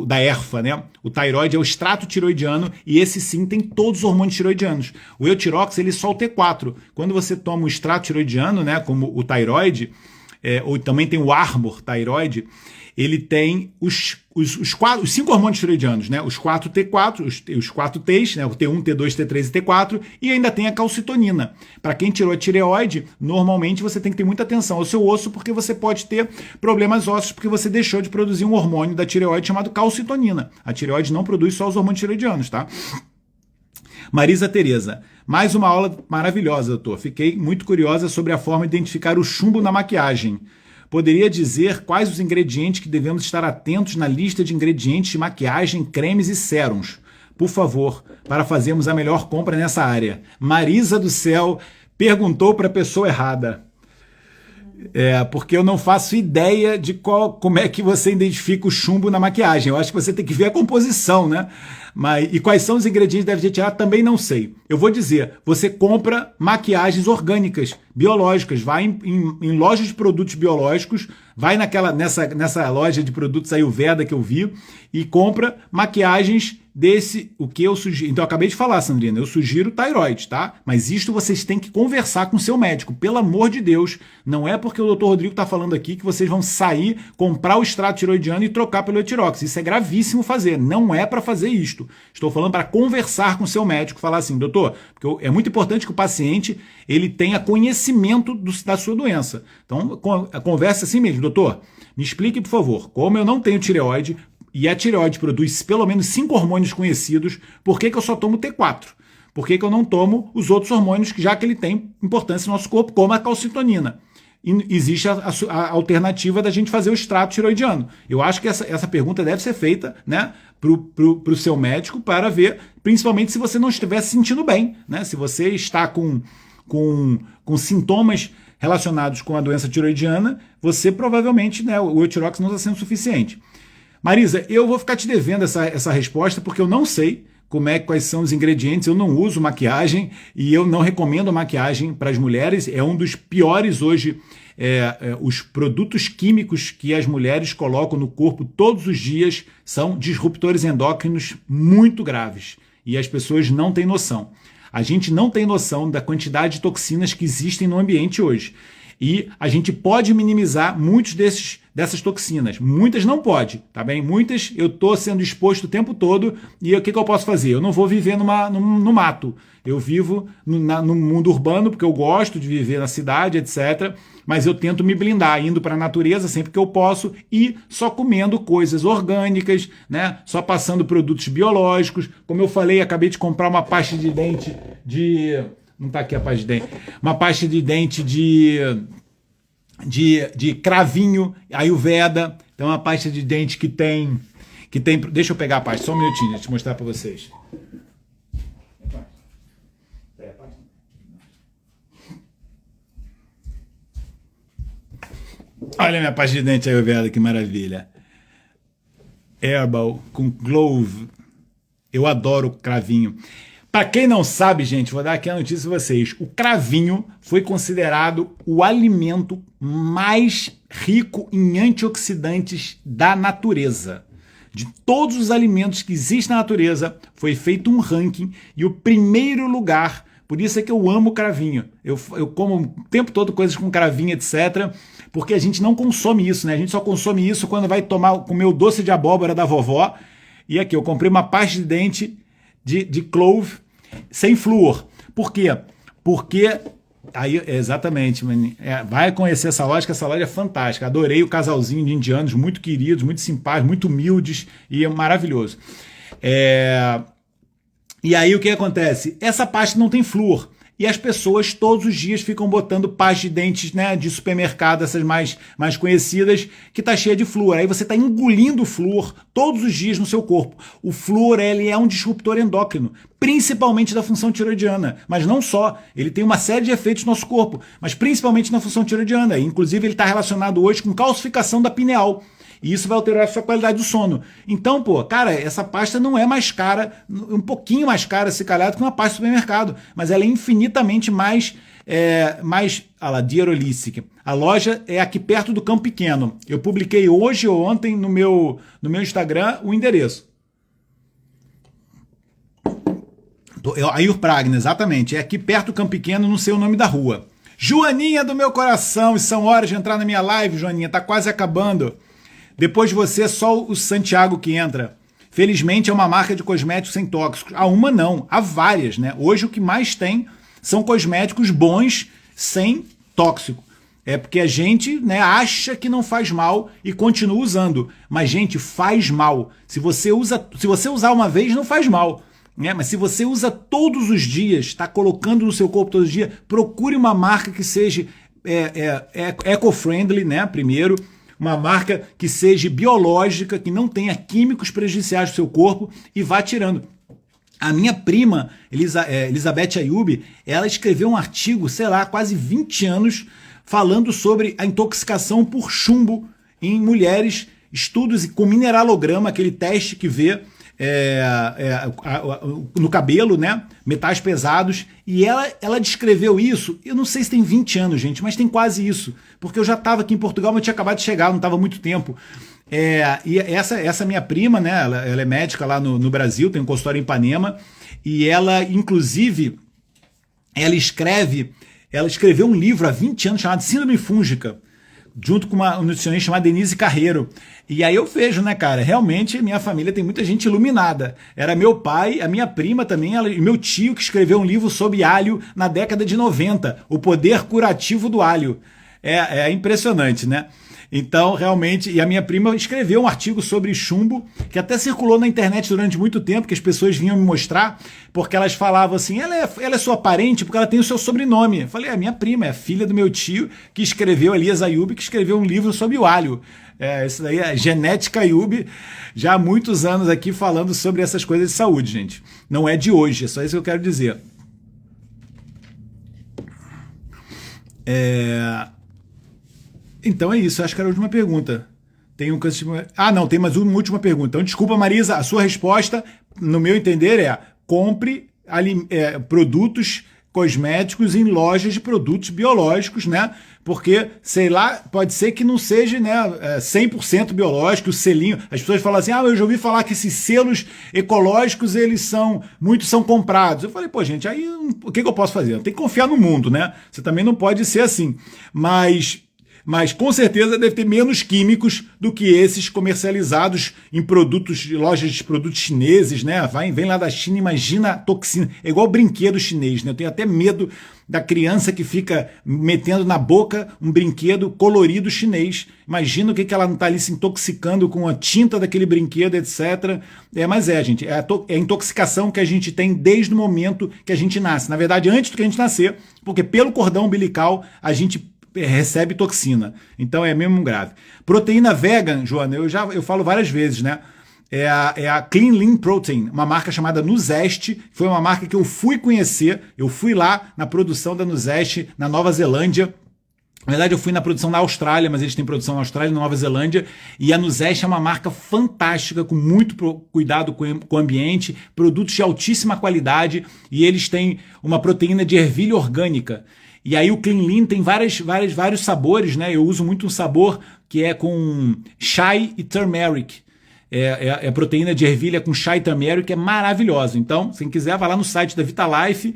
da erfa, né? O tiroide é o extrato tiroidiano, e esse sim tem todos os hormônios tiroidianos. O Eutirox, ele é só o T4. Quando você toma o extrato tiroidiano, né, como o tiroide, ou também tem o Armor tiroide, ele tem os 5 hormônios tiroidianos, né? Os 4 T4, os 4 T's, né? O T1, T2, T3 e T4, e ainda tem a calcitonina. Para quem tirou a tireoide, normalmente você tem que ter muita atenção ao seu osso, porque você pode ter problemas ósseos, porque você deixou de produzir um hormônio da tireoide chamado calcitonina. A tireoide não produz só os hormônios tiroidianos, tá? Marisa Tereza, mais uma aula maravilhosa, doutor. Fiquei muito curiosa sobre a forma de identificar o chumbo na maquiagem. Poderia dizer quais os ingredientes que devemos estar atentos na lista de ingredientes de maquiagem, cremes e sérums? Por favor, para fazermos a melhor compra nessa área. Marisa do céu perguntou para a pessoa errada. Porque eu não faço ideia de como é que você identifica o chumbo na maquiagem. Eu acho que você tem que ver a composição, né? E quais são os ingredientes que deve retirar, também não sei. Eu vou dizer, você compra maquiagens orgânicas, biológicas, vai em lojas de produtos biológicos, vai nessa loja de produtos Ayurveda que eu vi e compra maquiagens o que eu sugiro. Então, eu acabei de falar, Sandrina, eu sugiro Thyroid, tá? Mas isto vocês têm que conversar com o seu médico, pelo amor de Deus. Não é porque o Dr. Rodrigo está falando aqui que vocês vão sair, comprar o extrato tiroidiano e trocar pelo Etirox. Isso é gravíssimo fazer, não é para fazer isto. Estou falando para conversar com o seu médico, falar assim, doutor, porque é muito importante que o paciente ele tenha conhecimento da sua doença. Então, conversa assim mesmo, doutor, me explique, por favor, como eu não tenho tireoide, e a tireoide produz pelo menos 5 hormônios conhecidos, por que eu só tomo T4? Por que eu não tomo os outros hormônios, já que ele tem importância no nosso corpo, como a calcitonina? E existe a alternativa da gente fazer o extrato tiroidiano. Eu acho que essa pergunta deve ser feita, né, pro seu médico para ver, principalmente se você não estiver se sentindo bem, né? Se você está com sintomas relacionados com a doença tiroidiana, você provavelmente, né, o Etirox não está sendo suficiente. Marisa, eu vou ficar te devendo essa resposta porque eu não sei quais são os ingredientes, eu não uso maquiagem e eu não recomendo maquiagem para as mulheres, é um dos piores hoje, os produtos químicos que as mulheres colocam no corpo todos os dias são disruptores endócrinos muito graves e as pessoas não têm noção. A gente não tem noção da quantidade de toxinas que existem no ambiente hoje. E a gente pode minimizar muitos dessas toxinas. Muitas não pode, tá bem? Muitas eu estou sendo exposto o tempo todo e o que eu posso fazer? Eu não vou viver no mato. Eu vivo no mundo urbano porque eu gosto de viver na cidade, etc. Mas eu tento me blindar, indo para a natureza sempre que eu posso e só comendo coisas orgânicas, né? Só passando produtos biológicos. Como eu falei, acabei de comprar uma pasta de dente não está aqui a pasta de dente. Uma pasta de dente de cravinho, Ayurveda. Então, uma pasta de dente que tem... Deixa eu pegar a pasta, só um minutinho, deixa eu mostrar para vocês. Olha a minha pasta de dente Ayurveda, que maravilha. Herbal com Clove. Eu adoro cravinho. Para quem não sabe, gente, vou dar aqui a notícia para vocês. O cravinho foi considerado o alimento mais rico em antioxidantes da natureza. De todos os alimentos que existem na natureza, foi feito um ranking e o primeiro lugar, por isso é que eu amo cravinho. Eu como o tempo todo coisas com cravinho, etc., porque a gente não consome isso, né? A gente só consome isso quando vai comer o doce de abóbora da vovó. E aqui, eu comprei uma pasta de dente de clove sem flúor. Por quê? Porque aí, exatamente, vai conhecer essa loja, que essa loja é fantástica. Adorei o casalzinho de indianos, muito queridos, muito simpáticos, muito humildes e é maravilhoso. E aí o que acontece? Essa pasta não tem flúor. E as pessoas todos os dias ficam botando pasta de dentes, né, de supermercado, essas mais conhecidas, que está cheia de flúor. Aí você está engolindo flúor todos os dias no seu corpo. O flúor, ele é um disruptor endócrino, principalmente da função tiroidiana. Mas não só, ele tem uma série de efeitos no nosso corpo, mas principalmente na função tiroidiana. Inclusive ele está relacionado hoje com calcificação da pineal. E isso vai alterar a sua qualidade do sono. Então, cara, essa pasta não é mais cara, um pouquinho mais cara, se calhar, do que uma pasta de supermercado, mas ela é infinitamente mais Dierolissic. A loja é aqui perto do Campo Pequeno. Eu publiquei hoje ou ontem no meu Instagram o endereço. Ayur Pragna, exatamente. É aqui perto do Campo Pequeno, não sei o nome da rua. Joaninha do meu coração, e são horas de entrar na minha live, Joaninha, tá quase acabando. Depois de você, só o Santiago que entra. Felizmente é uma marca de cosméticos sem tóxicos. Há uma não, há várias, né? Hoje o que mais tem são cosméticos bons sem tóxico. É porque a gente, né, acha que não faz mal e continua usando. Mas, gente, faz mal. Se você usar uma vez, não faz mal. né? Mas se você usa todos os dias, está colocando no seu corpo todos os dias, procure uma marca que seja eco-friendly, né? Primeiro, uma marca que seja biológica, que não tenha químicos prejudiciais para o seu corpo e vá tirando. A minha prima, Elizabeth Ayub, ela escreveu um artigo, sei lá, quase 20 anos, falando sobre a intoxicação por chumbo em mulheres, estudos com mineralograma, aquele teste que vê no cabelo, né? Metais pesados. E ela descreveu isso, eu não sei se tem 20 anos, gente, mas tem quase isso. Porque eu já estava aqui em Portugal, mas eu tinha acabado de chegar, não estava há muito tempo. E essa minha prima, né? Ela é médica lá no Brasil, tem um consultório em Ipanema. E ela, inclusive, ela escreveu um livro há 20 anos chamado Síndrome Fúngica, junto com uma nutricionista chamada Denise Carreiro. E aí eu vejo, né, cara, realmente minha família tem muita gente iluminada. Era meu pai, a minha prima também, e meu tio que escreveu um livro sobre alho na década de 90, O Poder Curativo do Alho. É impressionante, né? Então, realmente, e a minha prima escreveu um artigo sobre chumbo, que até circulou na internet durante muito tempo, que as pessoas vinham me mostrar, porque elas falavam assim, ela é sua parente porque ela tem o seu sobrenome. Eu falei, minha prima, é a filha do meu tio, que escreveu, Elias Ayub, que escreveu um livro sobre o alho. Isso daí é Genética Ayub, já há muitos anos aqui falando sobre essas coisas de saúde, gente. Não é de hoje, é só isso que eu quero dizer. Então é isso, acho que era a última pergunta. Tem tem mais uma última pergunta. Então, desculpa, Marisa, a sua resposta, no meu entender, compre produtos cosméticos em lojas de produtos biológicos, né? Porque, sei lá, pode ser que não seja, né, 100% biológico, o selinho. As pessoas falam assim, eu já ouvi falar que esses selos ecológicos, muitos são comprados. Eu falei, gente, aí o que eu posso fazer? Eu tenho que confiar no mundo, né? Você também não pode ser assim. Mas com certeza deve ter menos químicos do que esses comercializados em lojas de produtos chineses, né? Vem lá da China, imagina a toxina. É igual brinquedo chinês, né? Eu tenho até medo da criança que fica metendo na boca um brinquedo colorido chinês. Imagina o que ela não está ali se intoxicando com a tinta daquele brinquedo, etc. Gente, é a intoxicação que a gente tem desde o momento que a gente nasce. Na verdade, antes do que a gente nascer, porque pelo cordão umbilical a gente recebe toxina. Então é mesmo grave. Proteína vegan, Joana, eu falo várias vezes, né? É a Clean Lean Protein, uma marca chamada Nuzeste. Foi uma marca que eu fui conhecer. Eu fui lá na produção da Nuzeste, na Nova Zelândia. Na verdade, eu fui na produção na Austrália, mas eles têm produção na Austrália e na Nova Zelândia. E a Nuzeste é uma marca fantástica, com muito cuidado com o ambiente, produtos de altíssima qualidade. E eles têm uma proteína de ervilha orgânica. E aí o Clean Lean tem vários sabores, né? Eu uso muito um sabor que é com chai e turmeric. É proteína de ervilha com chai e turmeric, é maravilhosa. Então, se quiser, vai lá no site da Vitalife,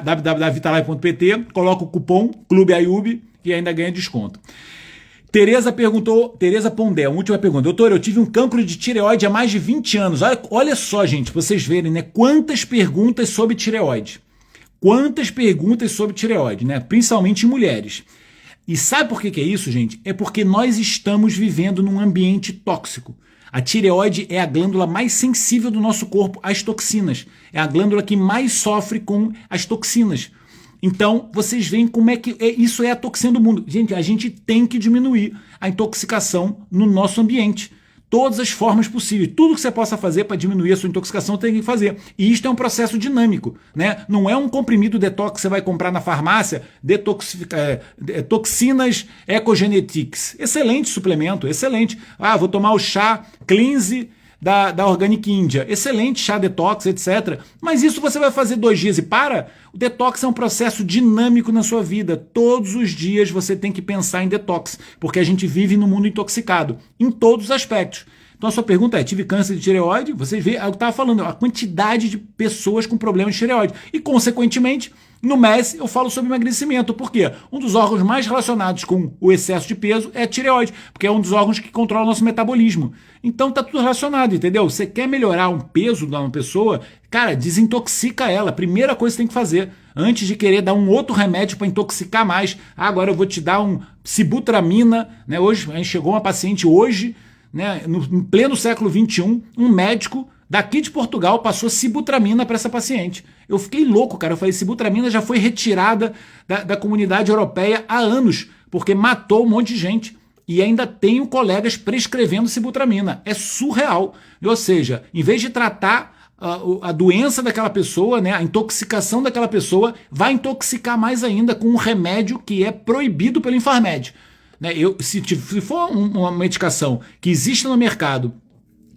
www.vitalife.pt, coloca o cupom Clube Ayub e ainda ganha desconto. Tereza Pondé, uma última pergunta. Doutor, eu tive um cancro de tireoide há mais de 20 anos. Olha só, gente, pra vocês verem, né? Quantas perguntas sobre tireoide. Quantas perguntas sobre tireoide, né? Principalmente em mulheres. E sabe por que é isso, gente? É porque nós estamos vivendo num ambiente tóxico. A tireoide é a glândula mais sensível do nosso corpo às toxinas. É a glândula que mais sofre com as toxinas. Então, vocês veem como é que isso é a toxina do mundo. Gente, a gente tem que diminuir a intoxicação no nosso ambiente. Todas as formas possíveis. Tudo que você possa fazer para diminuir a sua intoxicação, tem que fazer. E isto é um processo dinâmico, né? Não é um comprimido detox que você vai comprar na farmácia, toxinas ecogenetics. Excelente suplemento, excelente. Vou tomar o chá cleanse da Organic India. Excelente chá detox, etc. Mas isso você vai fazer 2 dias e para? O detox é um processo dinâmico na sua vida. Todos os dias você tem que pensar em detox, porque a gente vive num mundo intoxicado, em todos os aspectos. Então a sua pergunta é, tive câncer de tireoide? Você vê, eu estava falando, a quantidade de pessoas com problemas de tireoide. E, consequentemente, no MES eu falo sobre emagrecimento. Por quê? Um dos órgãos mais relacionados com o excesso de peso é a tireoide, porque é um dos órgãos que controla o nosso metabolismo. Então tá tudo relacionado, entendeu? Você quer melhorar um peso de uma pessoa, cara, desintoxica ela. Primeira coisa que você tem que fazer, antes de querer dar um outro remédio para intoxicar mais. Agora eu vou te dar um sibutramina, né? Hoje, a gente chegou uma paciente hoje, né, no pleno século XXI, um médico daqui de Portugal passou sibutramina para essa paciente. Eu fiquei louco, cara. Eu falei, sibutramina já foi retirada da comunidade europeia há anos, porque matou um monte de gente. E ainda tenho colegas prescrevendo sibutramina. É surreal. Ou seja, em vez de tratar a doença daquela pessoa, né, a intoxicação daquela pessoa, vai intoxicar mais ainda com um remédio que é proibido pelo Infarmed. Né? Se for uma medicação que existe no mercado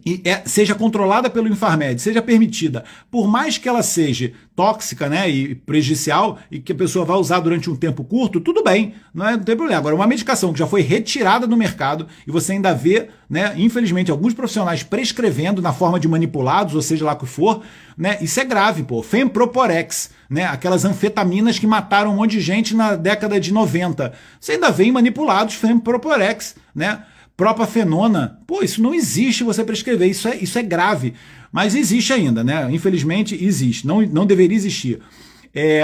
e seja controlada pelo Infarmed, seja permitida, por mais que ela seja tóxica, né, e prejudicial, e que a pessoa vai usar durante um tempo curto, tudo bem, não tem problema. Agora, uma medicação que já foi retirada do mercado e você ainda vê, né, infelizmente, alguns profissionais prescrevendo na forma de manipulados, ou seja lá o que for, né, isso é grave, pô. Femproporex, né, aquelas anfetaminas que mataram um monte de gente na década de 90. Você ainda vê manipulados femproporex, né? Propafenona, pô, isso não existe você prescrever, isso é grave, mas existe ainda, né? Infelizmente existe, não deveria existir.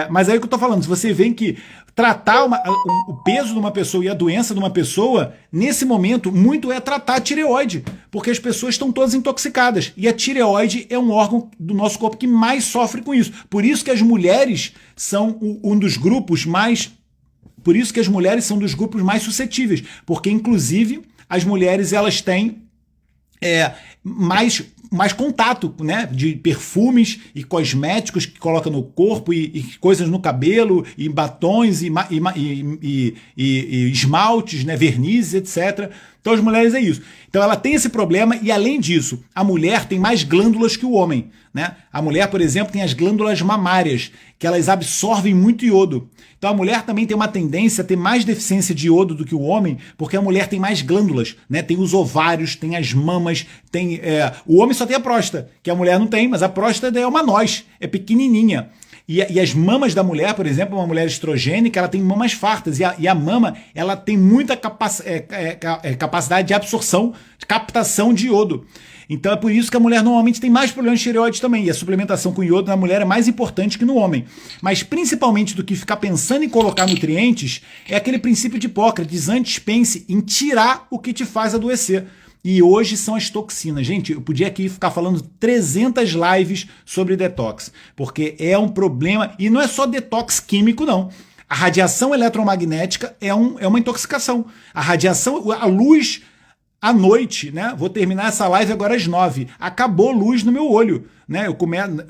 Mas aí o que eu tô falando, se você vê que tratar o peso de uma pessoa e a doença de uma pessoa, nesse momento, muito é tratar a tireoide, porque as pessoas estão todas intoxicadas, e a tireoide é um órgão do nosso corpo que mais sofre com isso. Por isso que as mulheres são um dos grupos mais... Por isso que as mulheres são dos grupos mais suscetíveis, porque inclusive as mulheres elas têm mais contato, né, de perfumes e cosméticos que colocam no corpo e coisas no cabelo e batons e esmaltes, né, vernizes, etc. Então as mulheres é isso. Então ela tem esse problema e além disso, a mulher tem mais glândulas que o homem, né? A mulher, por exemplo, tem as glândulas mamárias, que elas absorvem muito iodo. Então a mulher também tem uma tendência a ter mais deficiência de iodo do que o homem, porque a mulher tem mais glândulas, né? Tem os ovários, tem as mamas, tem o homem só tem a próstata, que a mulher não tem, mas a próstata é uma noz, é pequenininha. E as mamas da mulher, por exemplo, uma mulher estrogênica, ela tem mamas fartas. E a mama, ela tem muita capacidade de absorção, de captação de iodo. Então é por isso que a mulher normalmente tem mais problemas de tireoide também. E a suplementação com iodo na mulher é mais importante que no homem. Mas principalmente do que ficar pensando em colocar nutrientes, é aquele princípio de Hipócrates, antes pense em tirar o que te faz adoecer. E hoje são as toxinas. Gente, eu podia aqui ficar falando 300 lives sobre detox, porque é um problema, e não é só detox químico, não. A radiação eletromagnética é uma intoxicação. A radiação, a luz à noite, né? Vou terminar essa live agora às 9. Acabou luz no meu olho, né?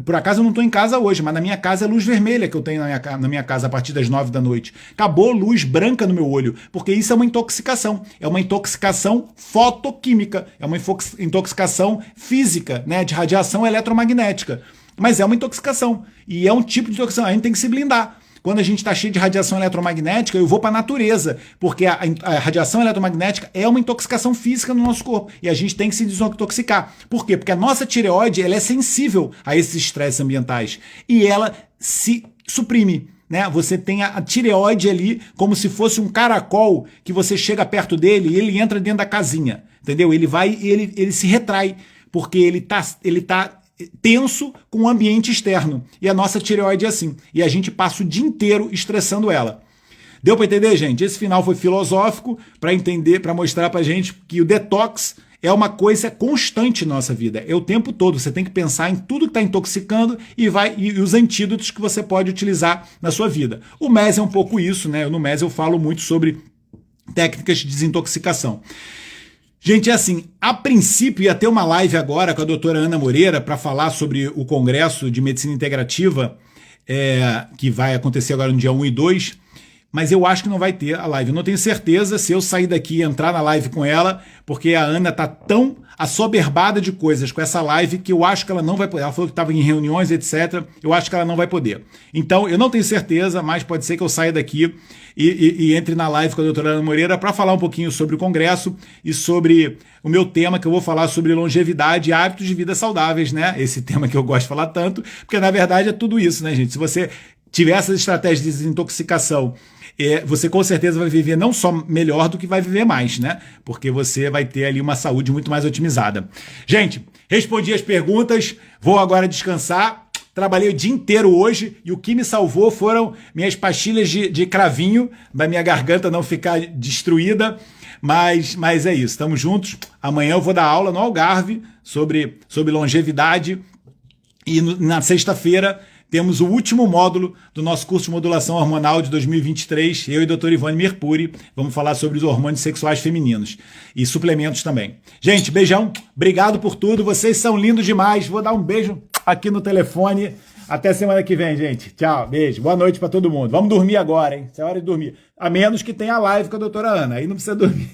Por acaso eu não estou em casa hoje, mas na minha casa é luz vermelha que eu tenho na minha casa a partir das 9 da noite. Acabou luz branca no meu olho, porque isso é uma intoxicação. É uma intoxicação fotoquímica, é uma intoxicação física, né? De radiação eletromagnética. Mas é uma intoxicação. E é um tipo de intoxicação. A gente tem que se blindar. Quando a gente está cheio de radiação eletromagnética, eu vou para a natureza, porque a radiação eletromagnética é uma intoxicação física no nosso corpo e a gente tem que se desintoxicar. Por quê? Porque a nossa tireoide ela é sensível a esses estresses ambientais e ela se suprime. Né? Você tem a tireoide ali como se fosse um caracol que você chega perto dele e ele entra dentro da casinha. Entendeu? Ele vai e ele se retrai, porque ele tá tenso com o ambiente externo. E a nossa tireoide é assim. E a gente passa o dia inteiro estressando ela. Deu para entender, gente? Esse final foi filosófico para entender, para mostrar para gente que o detox é uma coisa constante na nossa vida. É o tempo todo. Você tem que pensar em tudo que está intoxicando e os antídotos que você pode utilizar na sua vida. O MES é um pouco isso, né? No MES eu falo muito sobre técnicas de desintoxicação. Gente, é assim, a princípio ia ter uma live agora com a doutora Ana Moreira para falar sobre o Congresso de Medicina Integrativa, que vai acontecer agora no dia 1 e 2, mas eu acho que não vai ter a live. Eu não tenho certeza se eu sair daqui e entrar na live com ela, porque a Ana tá tão assoberbada de coisas com essa live que eu acho que ela não vai poder. Ela falou que estava em reuniões, etc. Eu acho que ela não vai poder. Então, eu não tenho certeza, mas pode ser que eu saia daqui e entre na live com a doutora Ana Moreira para falar um pouquinho sobre o Congresso e sobre o meu tema, que eu vou falar sobre longevidade e hábitos de vida saudáveis, né? Esse tema que eu gosto de falar tanto, porque na verdade é tudo isso, né, gente? Se você tiver essas estratégias de desintoxicação, você com certeza vai viver não só melhor do que vai viver mais, né? Porque você vai ter ali uma saúde muito mais otimizada. Gente, respondi as perguntas, vou agora descansar. trabalhei o dia inteiro hoje e o que me salvou foram minhas pastilhas de cravinho, da minha garganta não ficar destruída. Mas é isso, estamos juntos. Amanhã eu vou dar aula no Algarve sobre longevidade e na sexta-feira temos o último módulo do nosso curso de modulação hormonal de 2023, eu e a doutora Ivone Merpuri, vamos falar sobre os hormônios sexuais femininos e suplementos também. Gente, beijão, obrigado por tudo, vocês são lindos demais, vou dar um beijo aqui no telefone, até semana que vem, gente. Tchau, beijo, boa noite pra todo mundo. Vamos dormir agora, hein? Isso é hora de dormir. A menos que tenha a live com a doutora Ana, aí não precisa dormir.